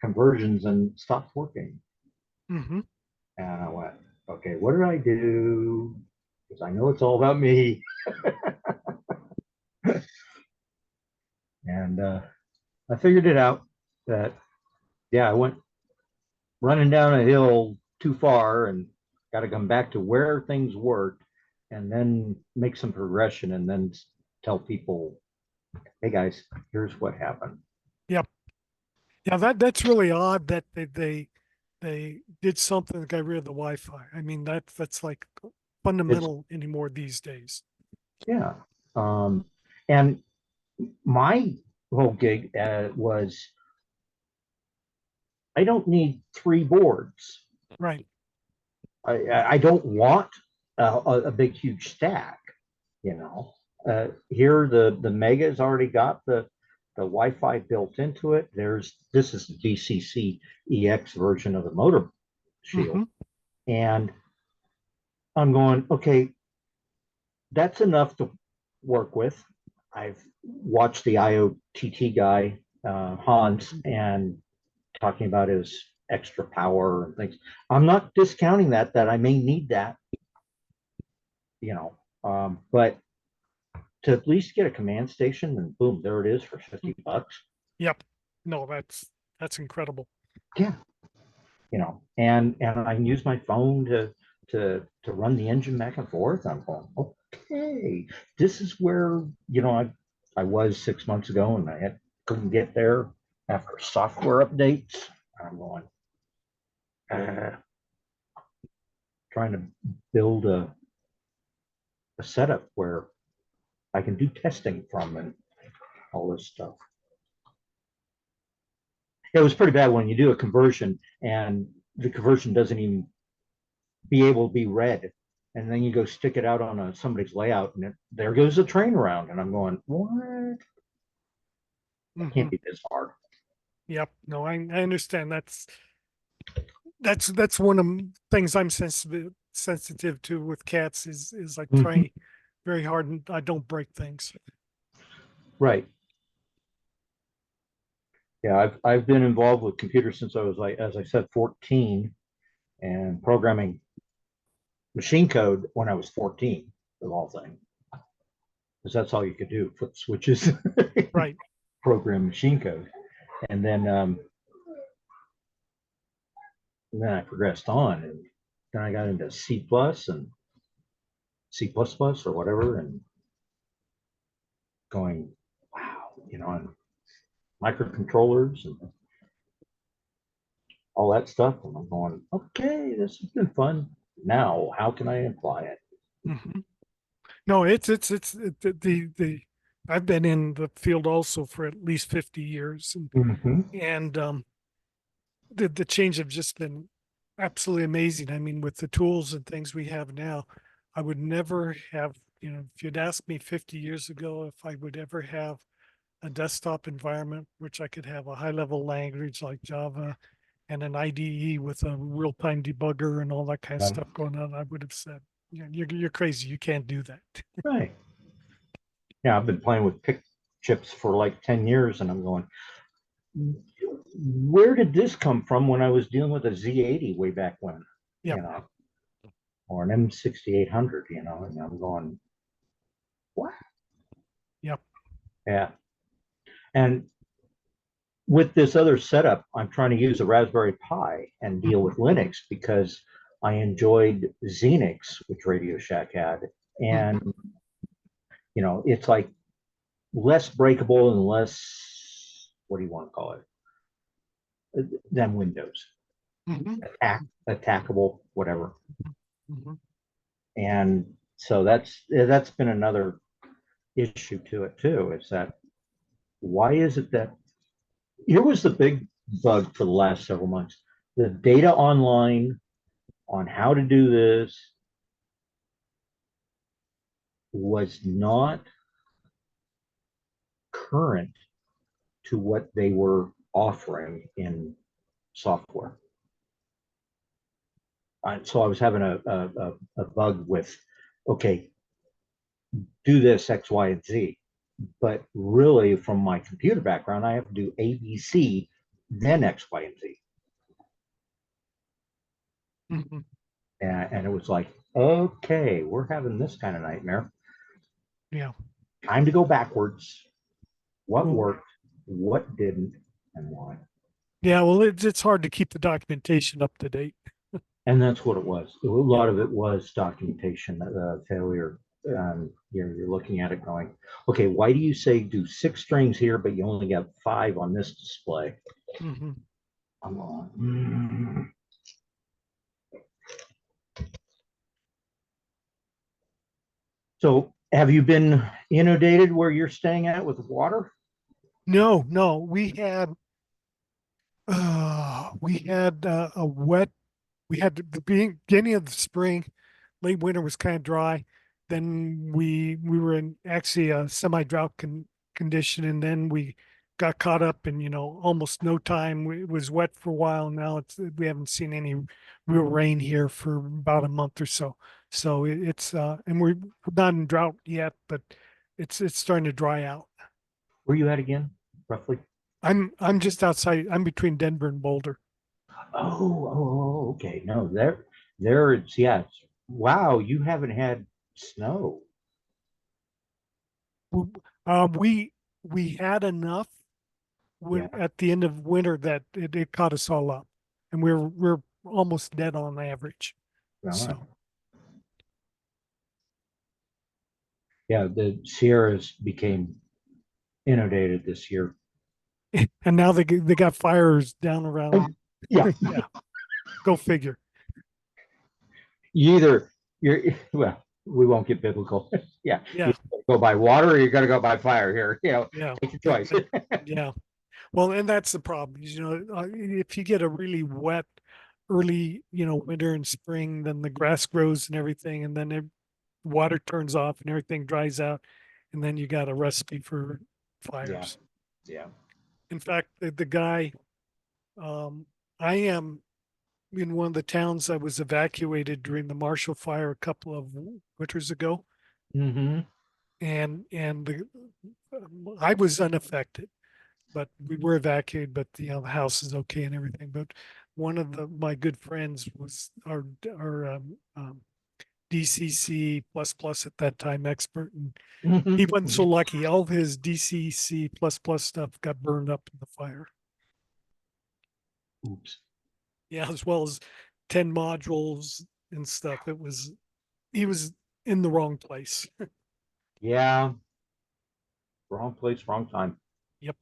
S1: conversions and stopped working.
S2: Mm-hmm.
S1: And I went, okay, what did I do? Because I know it's all about me. And I figured it out that, yeah, I went running down a hill too far and got to come back to where things worked and then make some progression and then tell people, hey guys, here's what happened.
S2: Yep. Yeah, that's really odd that they did something that got rid of the Wi-Fi. I mean, that's like
S1: It's,
S2: fundamental anymore these days.
S1: yeah. And my whole gig was I don't need three boards.
S2: Right.
S1: I don't want a big, huge stack, you know. Here, the Mega's already got the Wi-Fi built into it. This is the DCC EX version of the motor shield.
S2: Mm-hmm.
S1: And I'm going, okay, that's enough to work with. I've watched the IOTT guy, Hans, and talking about his extra power and things. I'm not discounting that I may need that, you know, but to at least get a command station and boom, there it is for $50.
S2: Yep. No, that's incredible.
S1: Yeah, you know, and I can use my phone to run the engine back and forth. I'm going, okay, this is where, you know, I was 6 months ago and couldn't get there after software updates. I'm going, trying to build a setup where I can do testing from and all this stuff. It was pretty bad when you do a conversion and the conversion doesn't even be able to be read. And then you go stick it out on somebody's layout and there goes the train around. And I'm going, what? It can't be this hard.
S2: Yep. No, I understand. That's one of the things I'm sensitive to with cats is I try very hard and I don't break things.
S1: Right. Yeah, I've been involved with computers since I was, like, as I said, 14, and programming machine code when I was 14, of all things. Because that's all you could do, flip switches,
S2: Right.
S1: program machine code. And then I progressed on, and then I got into C plus and C plus plus or whatever, and going, wow, you know, and microcontrollers and all that stuff. And I'm going, okay, this has been fun. Now, how can I apply it?
S2: Mm-hmm. No, the I've been in the field also for at least 50 years and the change have just been absolutely amazing. I mean, with the tools and things we have now, I would never have, you know, if you'd asked me 50 years ago if I would ever have a desktop environment which I could have a high level language like Java and an IDE with a real time debugger and all that kind of stuff going on, I would have said, yeah, you're crazy. You can't do that.
S1: Right. Yeah, I've been playing with PIC chips for like 10 years, and I'm going, where did this come from when I was dealing with a Z80 way back when?
S2: Yep.
S1: You know, or an M6800, you know, and I'm going, what?
S2: Yep.
S1: Yeah. And with this other setup, I'm trying to use a Raspberry Pi and deal with Linux because I enjoyed Xenix, which Radio Shack had. And, you know, it's like less breakable and less, what do you want to call it, than Windows. Attackable, whatever. And so that's been another issue to it too, is that why is it that here was the big bug for the last several months. the data online on how to do this was not current to what they were offering in software. So I was having a bug with, okay, do this X, Y, and Z. But really, from my computer background, I have to do A, B, C, then X, Y, and Z.
S2: Mhm.
S1: And it was like, okay, we're having this kind of nightmare.
S2: Yeah.
S1: Time to go backwards. What
S2: Well,
S1: worked, what didn't, and why.
S2: yeah. Well, it's hard to keep the documentation up to date.
S1: And that's what it was. A
S2: Yeah.
S1: lot of it was documentation failure. You're looking at it going, okay, why do you say do 6 strings here, but you only got 5 on this display?
S2: Hmm.
S1: I'm going, mm. So have you been inundated where you're staying at with water?
S2: No, no. We had a wet. We had the beginning of the spring. Late winter was kind of dry. Then we were in actually a semi-drought condition, and then we got caught up in almost no time. It was wet for a while. Now we haven't seen any real rain here for about a month or so. So it's and we're not in drought yet, but it's starting to dry out.
S1: Where you at again, roughly?
S2: I'm just outside. I'm between Denver and Boulder.
S1: Okay. No, there it's, yeah. Wow, you haven't had snow.
S2: W- we had enough
S1: Yeah.
S2: at the end of winter that it caught us all up, and we're almost dead on average.
S1: All right.
S2: So
S1: Yeah, the Sierras became inundated this year.
S2: and now they got fires down around.
S1: Yeah,
S2: Yeah, go figure.
S1: you either you're well, we won't get biblical. Yeah, you
S2: Yeah,
S1: go by water or you're gonna go by fire here.
S2: yeah,
S1: Take your choice.
S2: exactly. Yeah. Well, and that's the problem. If you get a really wet early, winter and spring, then the grass grows and everything, and then water turns off and everything dries out, and then you got a recipe for
S1: Yeah,
S2: fires.
S1: yeah.
S2: In fact, the guy, I am in one of the towns I was evacuated during the Marshall Fire a couple of winters ago,
S1: Mm-hmm.
S2: and I was unaffected, but we were evacuated. But the house is okay and everything. But one of my good friends was our DCC plus plus at that time expert, and he wasn't so
S1: Mm-hmm.
S2: lucky. All of his DCC plus plus stuff got burned up in the fire.
S1: Oops.
S2: Yeah, as well as 10 modules and stuff. He was in the wrong place.
S1: Yeah, wrong place, wrong time.
S2: Yep.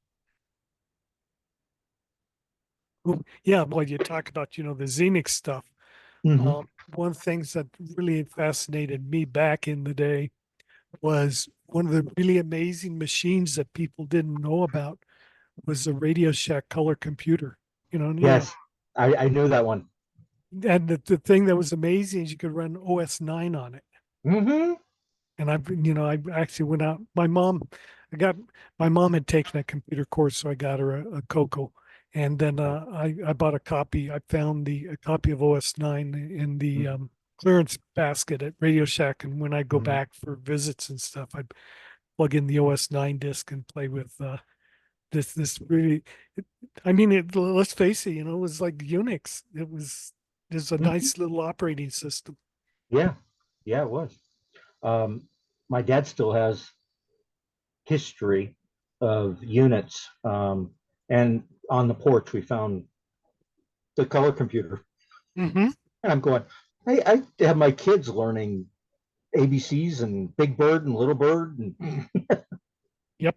S2: Well, yeah, boy, you talk about, the Xenix stuff.
S1: Mm-hmm.
S2: One of the things that really fascinated me back in the day was one of the really amazing machines that people didn't know about was the Radio Shack color computer.
S1: Yes, I knew that one.
S2: And the thing that was amazing is you could run OS 9 on it.
S1: Mm-hmm.
S2: And I actually went out. My mom had taken a computer course, so I got her a Coco. And then I bought a copy. I found a copy of OS 9 in the clearance basket at Radio Shack. And when I go
S1: Mm-hmm.
S2: back for visits and stuff, I plug in the OS 9 disc and play with this really. Let's face it, it was like Unix. There's a
S1: Mm-hmm.
S2: nice little operating system.
S1: Yeah, yeah, it was. Um, my dad still has history of units. And on the porch, we found the color computer.
S2: Hmm.
S1: And I'm going, I have my kids learning ABCs and Big Bird and Little Bird and
S2: Yep.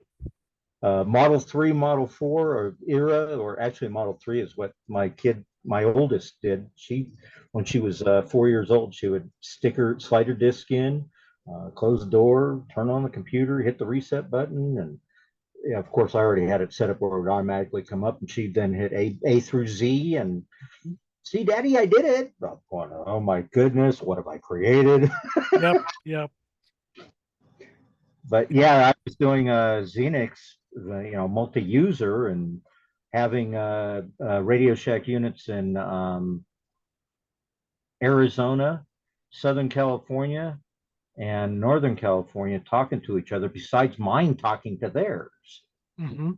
S1: Model 3, Model 4, or era, or actually Model 3 is what my oldest did. When she was 4 years old, she would slide her disc in, close the door, turn on the computer, hit the reset button, and yeah, of course, I already had it set up where it would automatically come up, and she'd then hit A through Z, and see, Daddy, I did it. I'm going, oh my goodness, what have I created?
S2: Yep. Yep.
S1: But yeah, I was doing a Xenix, multi-user and having Radio Shack units in Arizona, Southern California, and Northern California talking to each other, besides mine talking to theirs.
S2: Mm-hmm.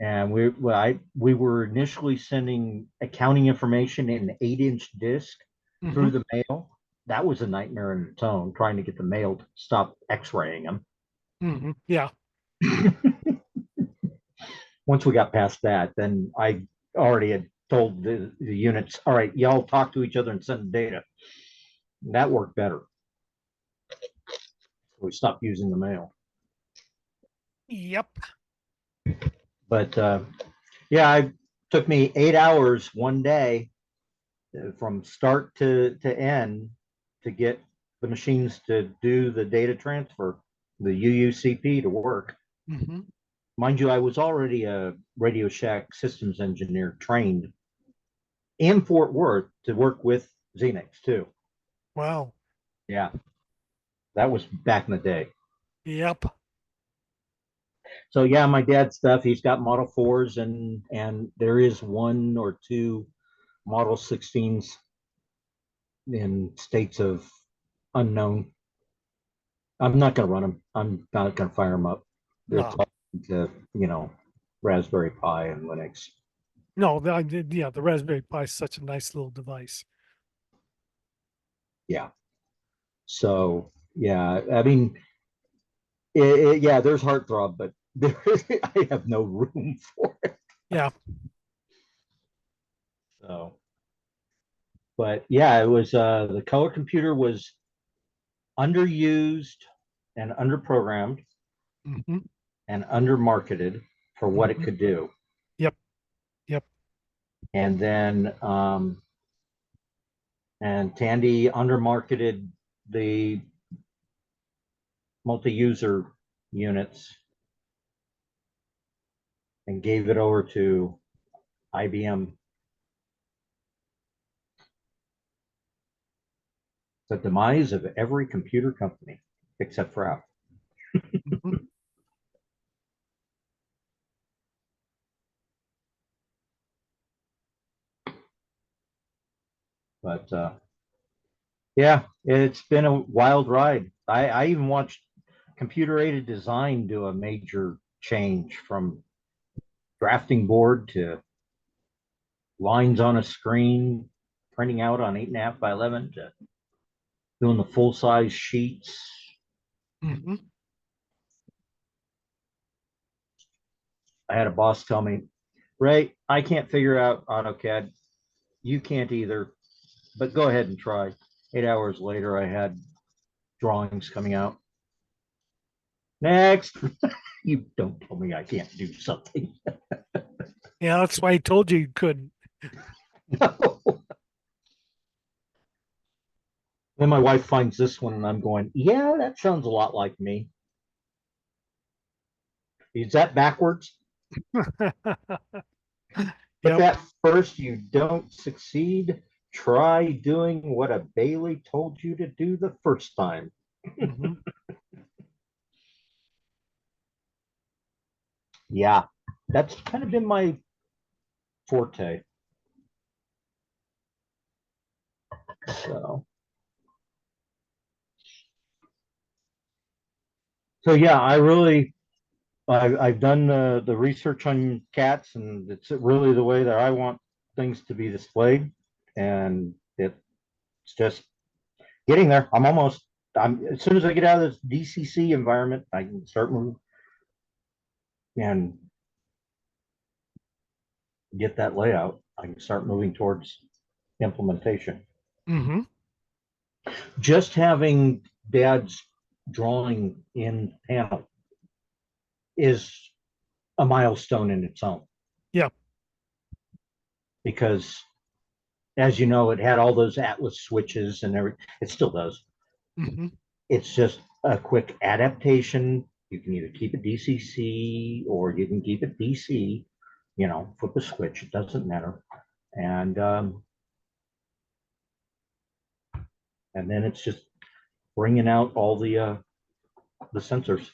S1: And we were initially sending accounting information in an 8-inch disc through the mail. That was a nightmare in its own, trying to get the mail to stop X-raying them.
S2: Mm-hmm. Yeah.
S1: Once we got past that, then I already had told the units, all right, y'all talk to each other and send data. That worked better. We stopped using the mail.
S2: Yep.
S1: But yeah, it took me 8 hours one day from start to end to get the machines to do the data transfer, the UUCP to work.
S2: Mm-hmm.
S1: Mind you, I was already a Radio Shack systems engineer trained in Fort Worth to work with Xenix too.
S2: Wow.
S1: Yeah, that was back in the day.
S2: Yep.
S1: So yeah, my dad's stuff, he's got Model 4s and there is 1 or 2 Model 16s in states of unknown. I'm not going to run them. I'm not going to fire them up. They're
S2: No.
S1: to, Raspberry Pi and Linux.
S2: No, the Raspberry Pi is such a nice little device.
S1: Yeah. So yeah, I mean, yeah, there's heartthrob, but I have no room for it.
S2: Yeah.
S1: So, but yeah, it was the color computer was underused and underprogrammed
S2: Mm-hmm.
S1: and undermarketed for what it
S2: Mhm.
S1: could do.
S2: Yep. Yep.
S1: And then and Tandy undermarketed the multi-user units and gave it over to IBM. The demise of every computer company except for Apple.
S2: Mhm.
S1: But yeah, it's been a wild ride. I even watched computer aided design do a major change from drafting board to lines on a screen, printing out on 8.5 by 11 to doing the full size sheets.
S2: Mhm.
S1: I had a boss tell me, Ray, I can't figure out AutoCAD. You can't either, but go ahead and try. 8 hours later, I had drawings coming out. Next, you don't tell me I can't do something.
S2: Yeah, that's why I told you couldn't.
S1: No. Then my wife finds this one, and I'm going, yeah, that sounds a lot like me. Is that backwards? If
S2: Yep.
S1: at first you don't succeed, try doing what a Bailey told you to do the first time.
S2: Mhm.
S1: Yeah, that's kind of been my forte. So, so yeah, I've done the research on cats, and it's really the way that I want things to be displayed, and it's just getting there. I'm as soon as I get out of this DCC environment, I can start moving and get that layout. I can start moving towards implementation.
S2: Mhm.
S1: Just having dad's drawing in panel is a milestone in its own
S2: Yep.
S1: because, as you know, it had all those Atlas switches and everything. It still does.
S2: Mhm.
S1: It's just a quick adaptation. You can either keep it DCC or you can keep it DC. Flip a switch. It doesn't matter. And and then it's just bringing out all the sensors.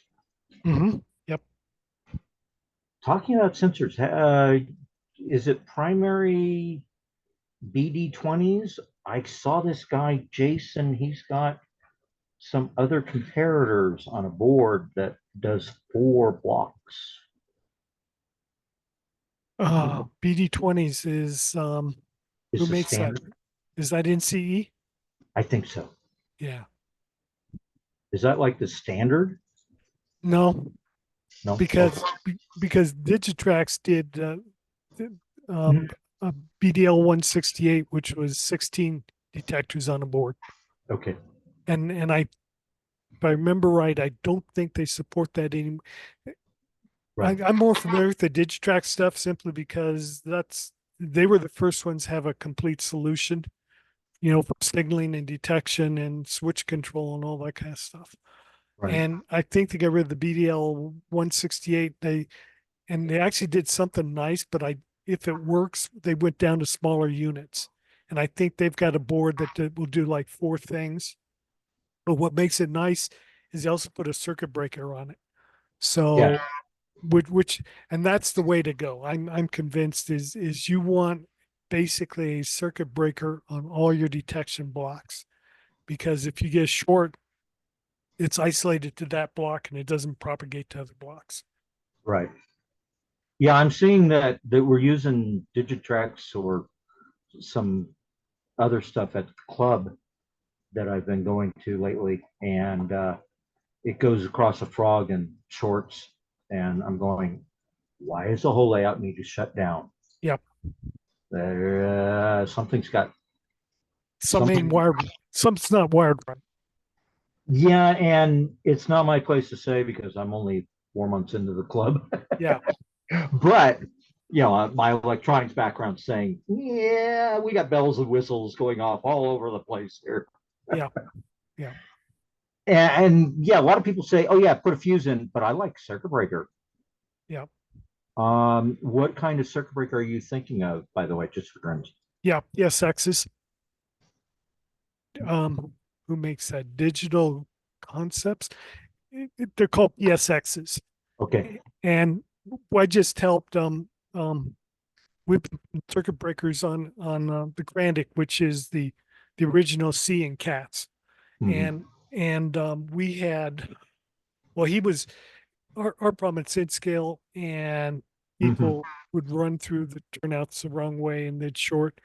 S2: Mm-hmm. Yep.
S1: Talking about sensors, is it primary BD20s? I saw this guy, Jason, he's got some other comparators on a board that does 4 blocks.
S2: BD20s is
S1: Is
S2: who
S1: the
S2: makes that?
S1: standard?
S2: Is that NCE?
S1: I think so.
S2: Yeah.
S1: Is that like the standard?
S2: No,
S1: No.
S2: because
S1: Okay.
S2: because Digitrax did
S1: Mhm.
S2: a BDL 168, which was 16 detectors on a board,
S1: Okay.
S2: and if I remember right, I don't think they support that anymore.
S1: Right.
S2: I'm more familiar with the Digitrax stuff simply because they were the first ones to have a complete solution, for signaling and detection and switch control and all that kind of stuff.
S1: Right.
S2: And I think they got rid of the BDL 168. They actually did something nice, but if it works, they went down to smaller units. And I think they've got a board that will do like 4 things. But what makes it nice is they also put a circuit breaker on it.
S1: Yeah.
S2: So which and that's the way to go. I'm convinced is you want basically a circuit breaker on all your detection blocks, because if you get short, it's isolated to that block and it doesn't propagate to other blocks.
S1: Right. Yeah, I'm seeing that we're using Digitrax or some other stuff at the club that I've been going to lately, and it goes across a frog in shorts, and I'm going, why does the whole layout need to shut down?
S2: Yep.
S1: Something's got
S2: Some ain't
S1: something.
S2: wired, some's not wired right.
S1: Yeah, and it's not my place to say because I'm only 4 months into the club.
S2: Yeah.
S1: But my electronics background saying, yeah, we got bells and whistles going off all over the place here.
S2: Yeah. Yeah.
S1: And yeah, a lot of people say, oh yeah, put a fuse in, but I like circuit breaker.
S2: Yeah.
S1: What kind of circuit breaker are you thinking of, by the way, just for terms?
S2: Yeah. Yes, X's. Who makes that? Digital Concepts. They're called ESXs.
S1: Okay.
S2: And I just helped with circuit breakers on the Grandic, which is the original C in cats.
S1: Mhm.
S2: And we had, well, he was our problem at Sid scale, and
S1: Mhm.
S2: people would run through the turnouts the wrong way and they'd short,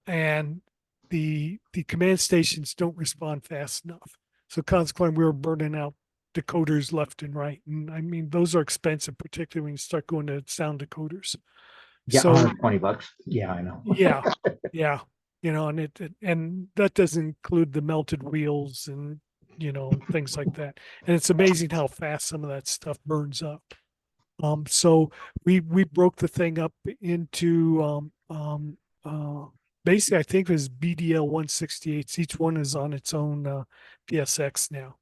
S2: and the command stations don't respond fast enough. So consequently, we were burning out decoders left and right. And I mean, those are expensive, particularly when you start going to sound decoders.
S1: Yeah,
S2: So
S1: $120. Yeah, I know.
S2: yeah, yeah, and that doesn't include the melted wheels and things like that. And it's amazing how fast some of that stuff burns up. So we broke the thing up into basically I think it was BDL 168s. Each one is on its own PSX now.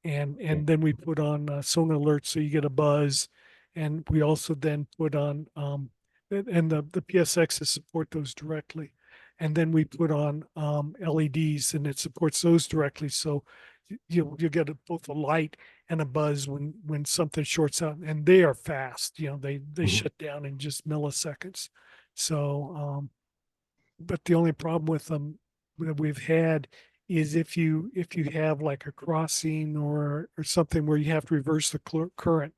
S2: And then we put on Sona Alert so you get a buzz. And we also then put on and the PSXs support those directly. And then we put on LEDs and it supports those directly. So you get both a light and a buzz when something shorts out, and they are fast. They
S1: Mhm.
S2: shut down in just milliseconds. So but the only problem with them that we've had is if you have like a crossing or something where you have to reverse the current,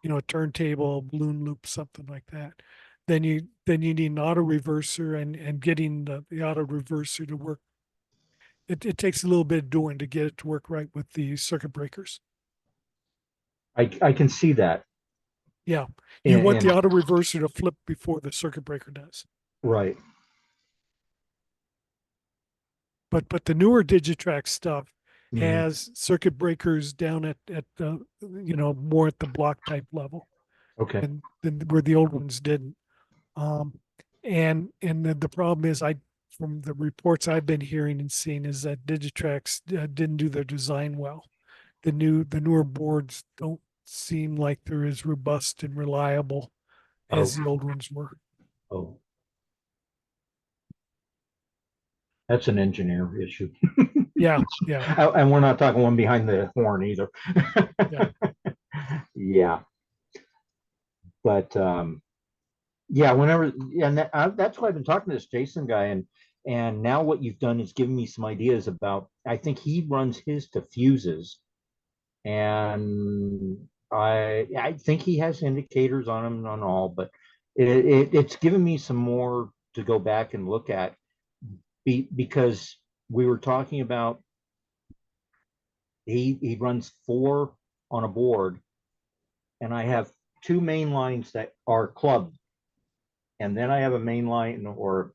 S2: a turntable, a balloon loop, something like that, then you need an auto reverser, and getting the auto reverser to work. It takes a little bit of doing to get it to work right with the circuit breakers.
S1: I can see that.
S2: Yeah. You want the
S1: And
S2: auto reverser to flip before the circuit breaker does.
S1: right.
S2: But the newer Digitrax stuff
S1: Mhm.
S2: has circuit breakers down at more at the block type level,
S1: Okay.
S2: and than where the old ones didn't. Um, and the problem is, from the reports I've been hearing and seeing, is that Digitrax didn't do their design well. The newer boards don't seem like they're as robust and reliable
S1: Oh,
S2: as the old ones were.
S1: oh, that's an engineer issue.
S2: Yeah, yeah,
S1: And we're not talking one behind the horn either.
S2: yeah.
S1: Yeah, but yeah, whenever, and that's why I've been talking to this Jason guy, and now what you've done is given me some ideas about. I think he runs his to fuses, and I think he has indicators on them on all, but it's given me some more to go back and look at, because we were talking about he runs four on a board, and I have two main lines that are clubbed, and then I have a main line or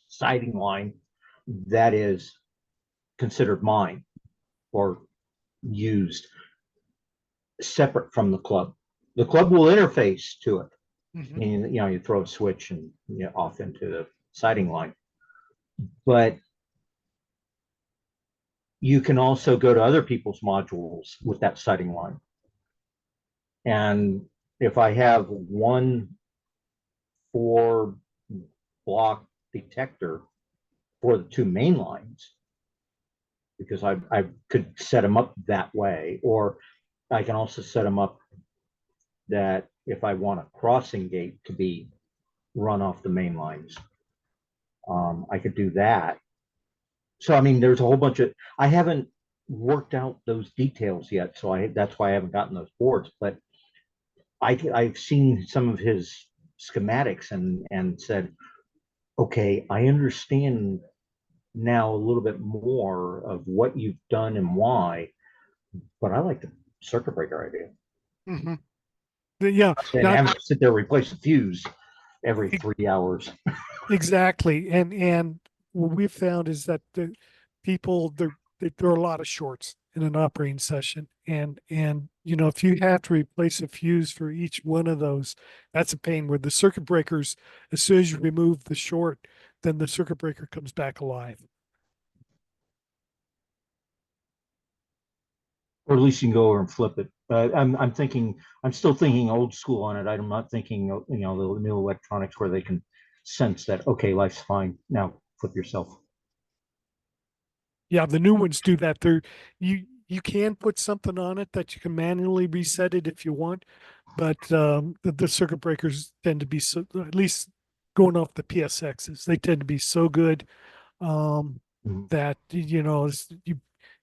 S1: siding line that is considered mine or used separate from the club. The club will interface to it.
S2: Mhm.
S1: Meaning, you throw a switch and off into the siding line. But you can also go to other people's modules with that siding line. And if I have one 4-block detector for the two main lines, because I could set them up that way, or I can also set them up that if I want a crossing gate to be run off the main lines, I could do that. So I mean, there's a whole bunch of, I haven't worked out those details yet, so that's why I haven't gotten those boards. But I've seen some of his schematics and said, okay, I understand now a little bit more of what you've done and why. But I like the circuit breaker idea.
S2: Mhm. Yeah,
S1: And
S2: not
S1: having to sit there and replace the fuse every 3 hours.
S2: exactly. And what we've found is that the people there are a lot of shorts in an operating session, and if you have to replace a fuse for each one of those, that's a pain. Where the circuit breakers, as soon as you remove the short, then the circuit breaker comes back alive.
S1: Or at least you can go over and flip it. I'm still thinking old school on it. I'm not thinking, the new electronics where they can sense that, okay, life's fine. Now flip yourself.
S2: Yeah, the new ones do that. You can put something on it that you can manually reset it if you want, but the circuit breakers tend to be so, at least going off the PSXs, they tend to be so good um,
S1: Mhm.
S2: that you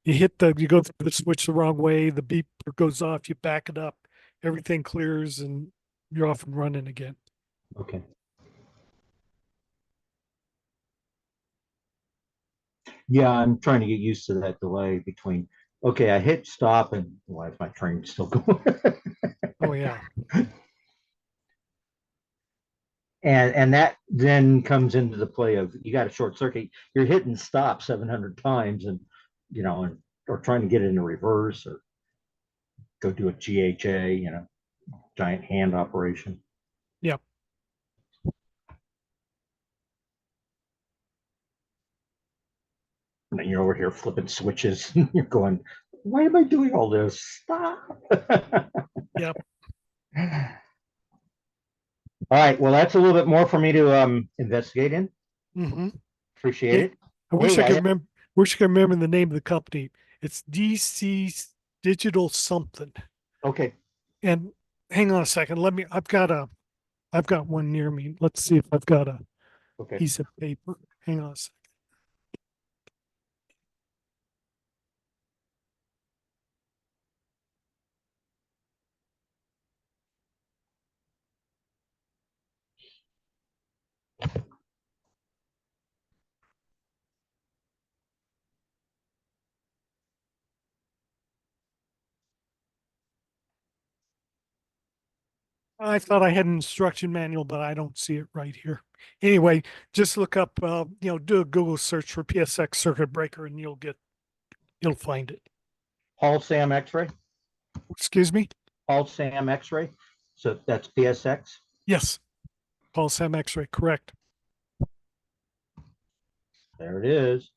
S2: you go through the switch the wrong way, the beep goes off, you back it up, everything clears, and you're off and running again.
S1: Okay. Yeah, I'm trying to get used to that delay between, okay, I hit stop and why is my train still going?
S2: Oh yeah,
S1: And that then comes into the play of, you got a short circuit, you're hitting stop 700 times, and or trying to get it into reverse or go do a GHA, giant hand operation.
S2: yeah.
S1: And then you're over here flipping switches and you're going, why am I doing all this? Stop.
S2: Yep.
S1: All right. Well, that's a little bit more for me to investigate in.
S2: Mm-hmm.
S1: Appreciate it.
S2: I wish
S1: Hey,
S2: I could remember. Wish I could remember the name of the company. It's DC Digital something.
S1: okay.
S2: And hang on a second. I've got one near me. Let's see if I've got a
S1: Okay.
S2: piece of paper. Hang on a second. I thought I had an instruction manual, but I don't see it right here. Anyway, just look up, do a Google search for PSX circuit breaker, and you'll find it.
S1: Paul Sam X-ray.
S2: Excuse me.
S1: Paul Sam X-ray. So that's PSX.
S2: Yes, Paul Sam X-ray. Correct.
S1: There it is.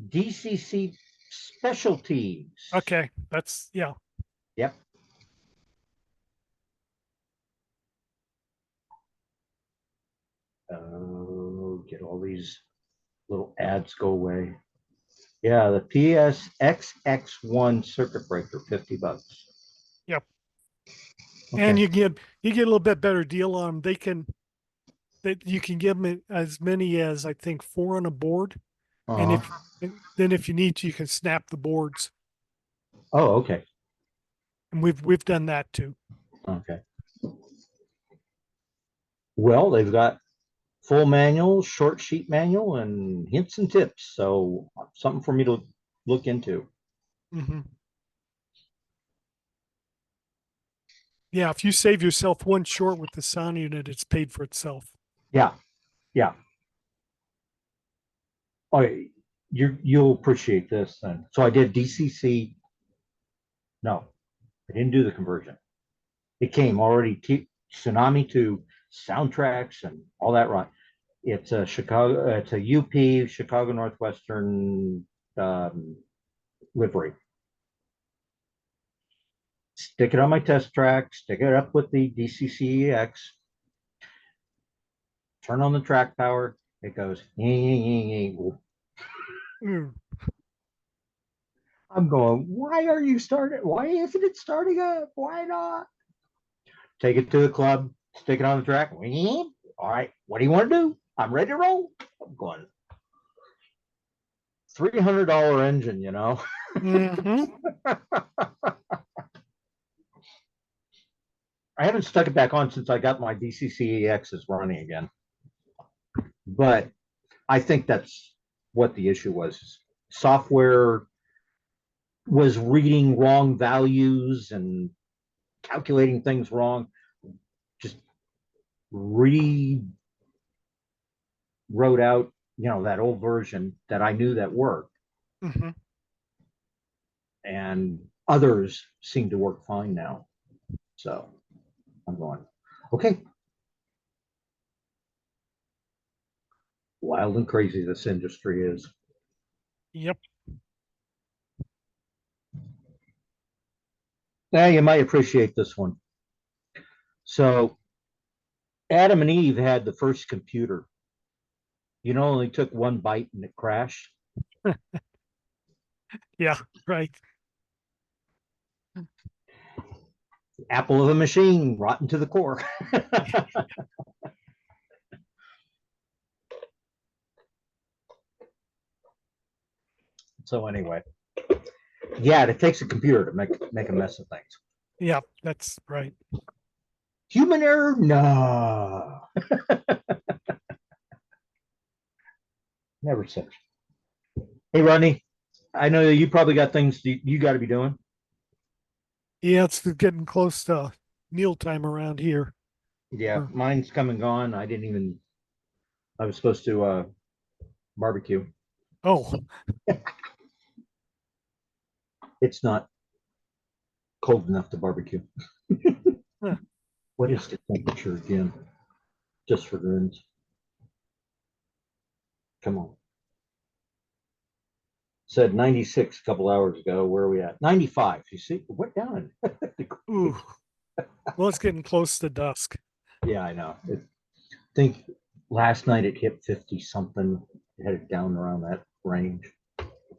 S1: DCC Specialties.
S2: Okay, that's yeah.
S1: Yep. Oh, get all these little ads go away. Yeah, the PSXX1 circuit breaker, $50.
S2: Yep.
S1: Okay.
S2: And you get a little bit better deal on them. That you can give them as many as I think 4 on a board. And then if you need to, you can snap the boards.
S1: Oh, okay.
S2: And we've done that too.
S1: Okay. Well, they've got full manual, short sheet manual, and hints and tips. So something for me to look into.
S2: Mm-hmm. Yeah, if you save yourself one short with the sound unit, it's paid for itself.
S1: Yeah, yeah. Oh, you'll appreciate this then. So I did DCC. No, I didn't do the conversion. It came already Tsunami to soundtracks and all that. Right. It's a Chicago. It's a UP Chicago Northwestern livery. Stick it on my test track. Stick it up with the DCCEX. Turn on the track power. It goes.
S2: Mm.
S1: I'm going. Why are you starting? Why isn't it starting up? Why not? Take it to the club. Stick it on the track. All right. What do you want to do? I'm ready to roll. I'm going. $300 engine, you know.
S2: Mm-hmm.
S1: I haven't stuck it back on since I got my DCCEXs running again. But I think that's what the issue was. Software was reading wrong values and calculating things wrong. Just rewrote out, that old version that I knew that worked.
S2: Mm-hmm.
S1: And others seem to work fine now. So I'm going, okay. Wild and crazy this industry is.
S2: Yep.
S1: Now you might appreciate this one. So Adam and Eve had the first computer. Only took one bite and it crashed.
S2: Yeah, right.
S1: Apple of a machine, rotten to the core. So anyway, yeah, it takes a computer to make a mess of things.
S2: Yeah, that's right.
S1: Human error? No. Never such. Hey, Rodney, I know you probably got things you got to be doing.
S2: Yeah, it's getting close to meal time around here.
S1: Yeah, mine's come and gone. I was supposed to barbecue.
S2: Oh,
S1: It's not cold enough to barbecue.
S2: huh.
S1: What
S2: Yeah.
S1: is the temperature again? Just for grins. Come on. Said 96 a couple hours ago. Where are we at? 95. You see, what down?
S2: Ooh. Well, it's getting close to dusk.
S1: Yeah, I know. I think last night it hit 50 something, headed down around that range.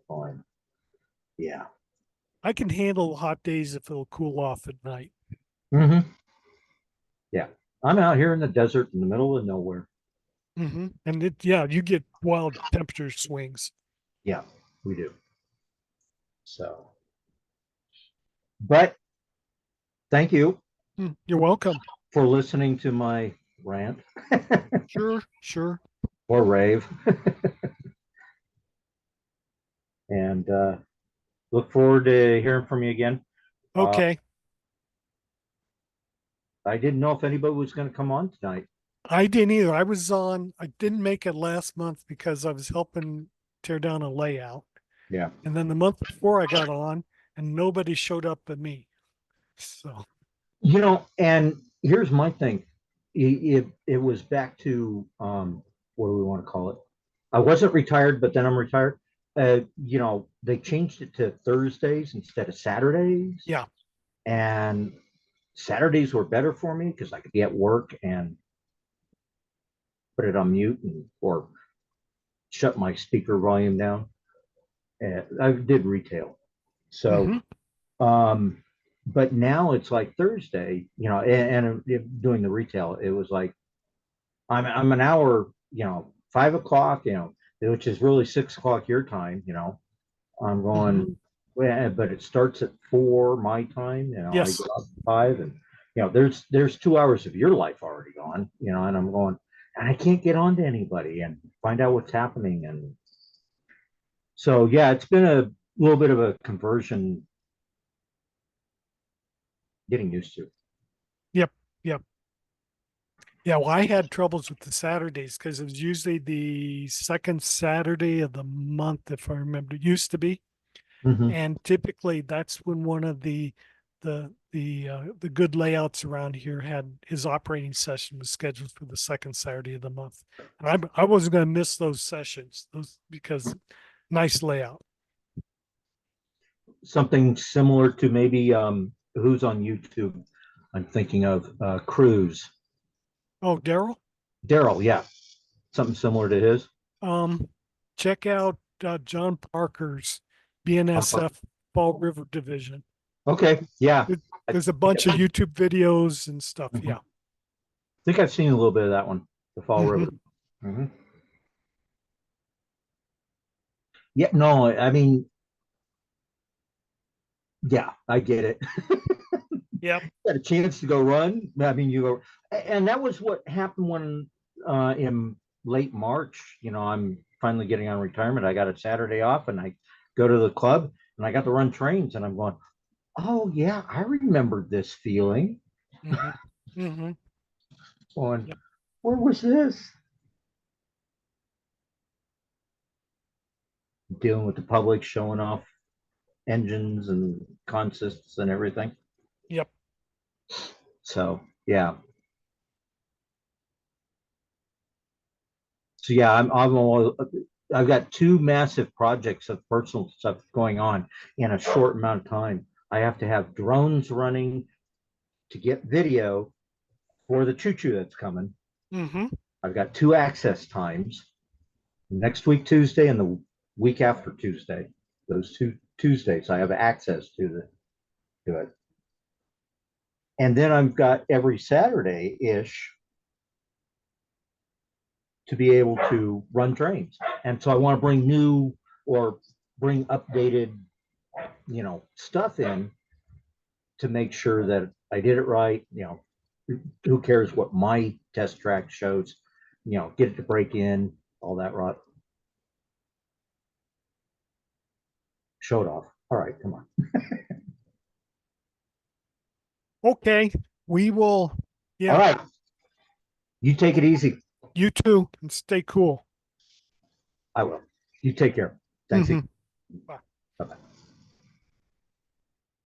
S1: Fine. Yeah.
S2: I can handle hot days if it'll cool off at night.
S1: Mm-hmm. Yeah. I'm out here in the desert in the middle of nowhere.
S2: Mm-hmm. And you get wild temperature swings.
S1: Yeah, we do. So, but thank you
S2: You're welcome.
S1: for listening to my rant
S2: Sure.
S1: or rave. And look forward to hearing from you again.
S2: Okay.
S1: I didn't know if anybody was going to come on tonight.
S2: I didn't either. I didn't make it last month because I was helping tear down a layout.
S1: Yeah.
S2: And then the month before I got on and nobody showed up but me. So,
S1: And here's my thing. It was back to what do we want to call it? I wasn't retired, but then I'm retired. They changed it to Thursdays instead of Saturdays.
S2: yeah.
S1: And Saturdays were better for me because I could be at work and put it on mute or shut my speaker volume down. And I did retail. So, but now it's like Thursday, and doing the retail, it was like I'm an hour, 5 o'clock, which is really 6 o'clock your time, I'm going, well, but it starts at 4 my time, I
S2: Yes.
S1: get up at 5, and there's 2 hours of your life already gone, and I'm going, and I can't get on to anybody and find out what's happening. And so, yeah, it's been a little bit of a conversion getting used to.
S2: Yep. Yep. Yeah, well, I had troubles with the Saturdays because it was usually the second Saturday of the month, if I remember. It used to be,
S1: Mhm.
S2: and typically that's when one of the good layouts around here had his operating session was scheduled for the second Saturday of the month, and I wasn't going to miss those sessions, those because nice layout.
S1: Something similar to maybe who's on YouTube. I'm thinking of Cruz.
S2: Oh, Daryl,
S1: Daryl, yeah. Something similar to his.
S2: um, check out John Parker's BNSF Fall River Division.
S1: Okay, yeah. I
S2: There's a bunch of YouTube videos and stuff.
S1: Mhm.
S2: Yeah.
S1: think I've seen a little bit of that one, the Fall
S2: Mhm.
S1: River. Mhm. Yeah, no, I mean, yeah, I get it.
S2: Yep.
S1: Got a chance to go run. I mean, you go, and that was what happened when in late March, I'm finally getting on retirement. I got a Saturday off and I go to the club and I got to run trains and I'm going, oh yeah, I remember this feeling.
S2: Mm-hmm. Mm-hmm.
S1: Going,
S2: Yep.
S1: where was this? Dealing with the public, showing off engines and consists and everything.
S2: Yep.
S1: So yeah. So yeah, I've got two massive projects of personal stuff going on in a short amount of time. I have to have drones running to get video for the choo-choo that's coming.
S2: Mm-hmm.
S1: I've got two access times next week Tuesday and the week after Tuesday. Those two Tuesdays I have access to it. And then I've got every Saturday-ish to be able to run trains. And so I want to bring new or bring updated, stuff in to make sure that I did it right. Who cares what my test track shows? Get it to break in, all that rot. Show it off. All right, come on.
S2: Okay. We will.
S1: All
S2: Yeah.
S1: right. You take it easy.
S2: You too. And stay cool.
S1: I will. You take care. Thanks.
S2: Mhm. Bye.
S1: Bye-bye.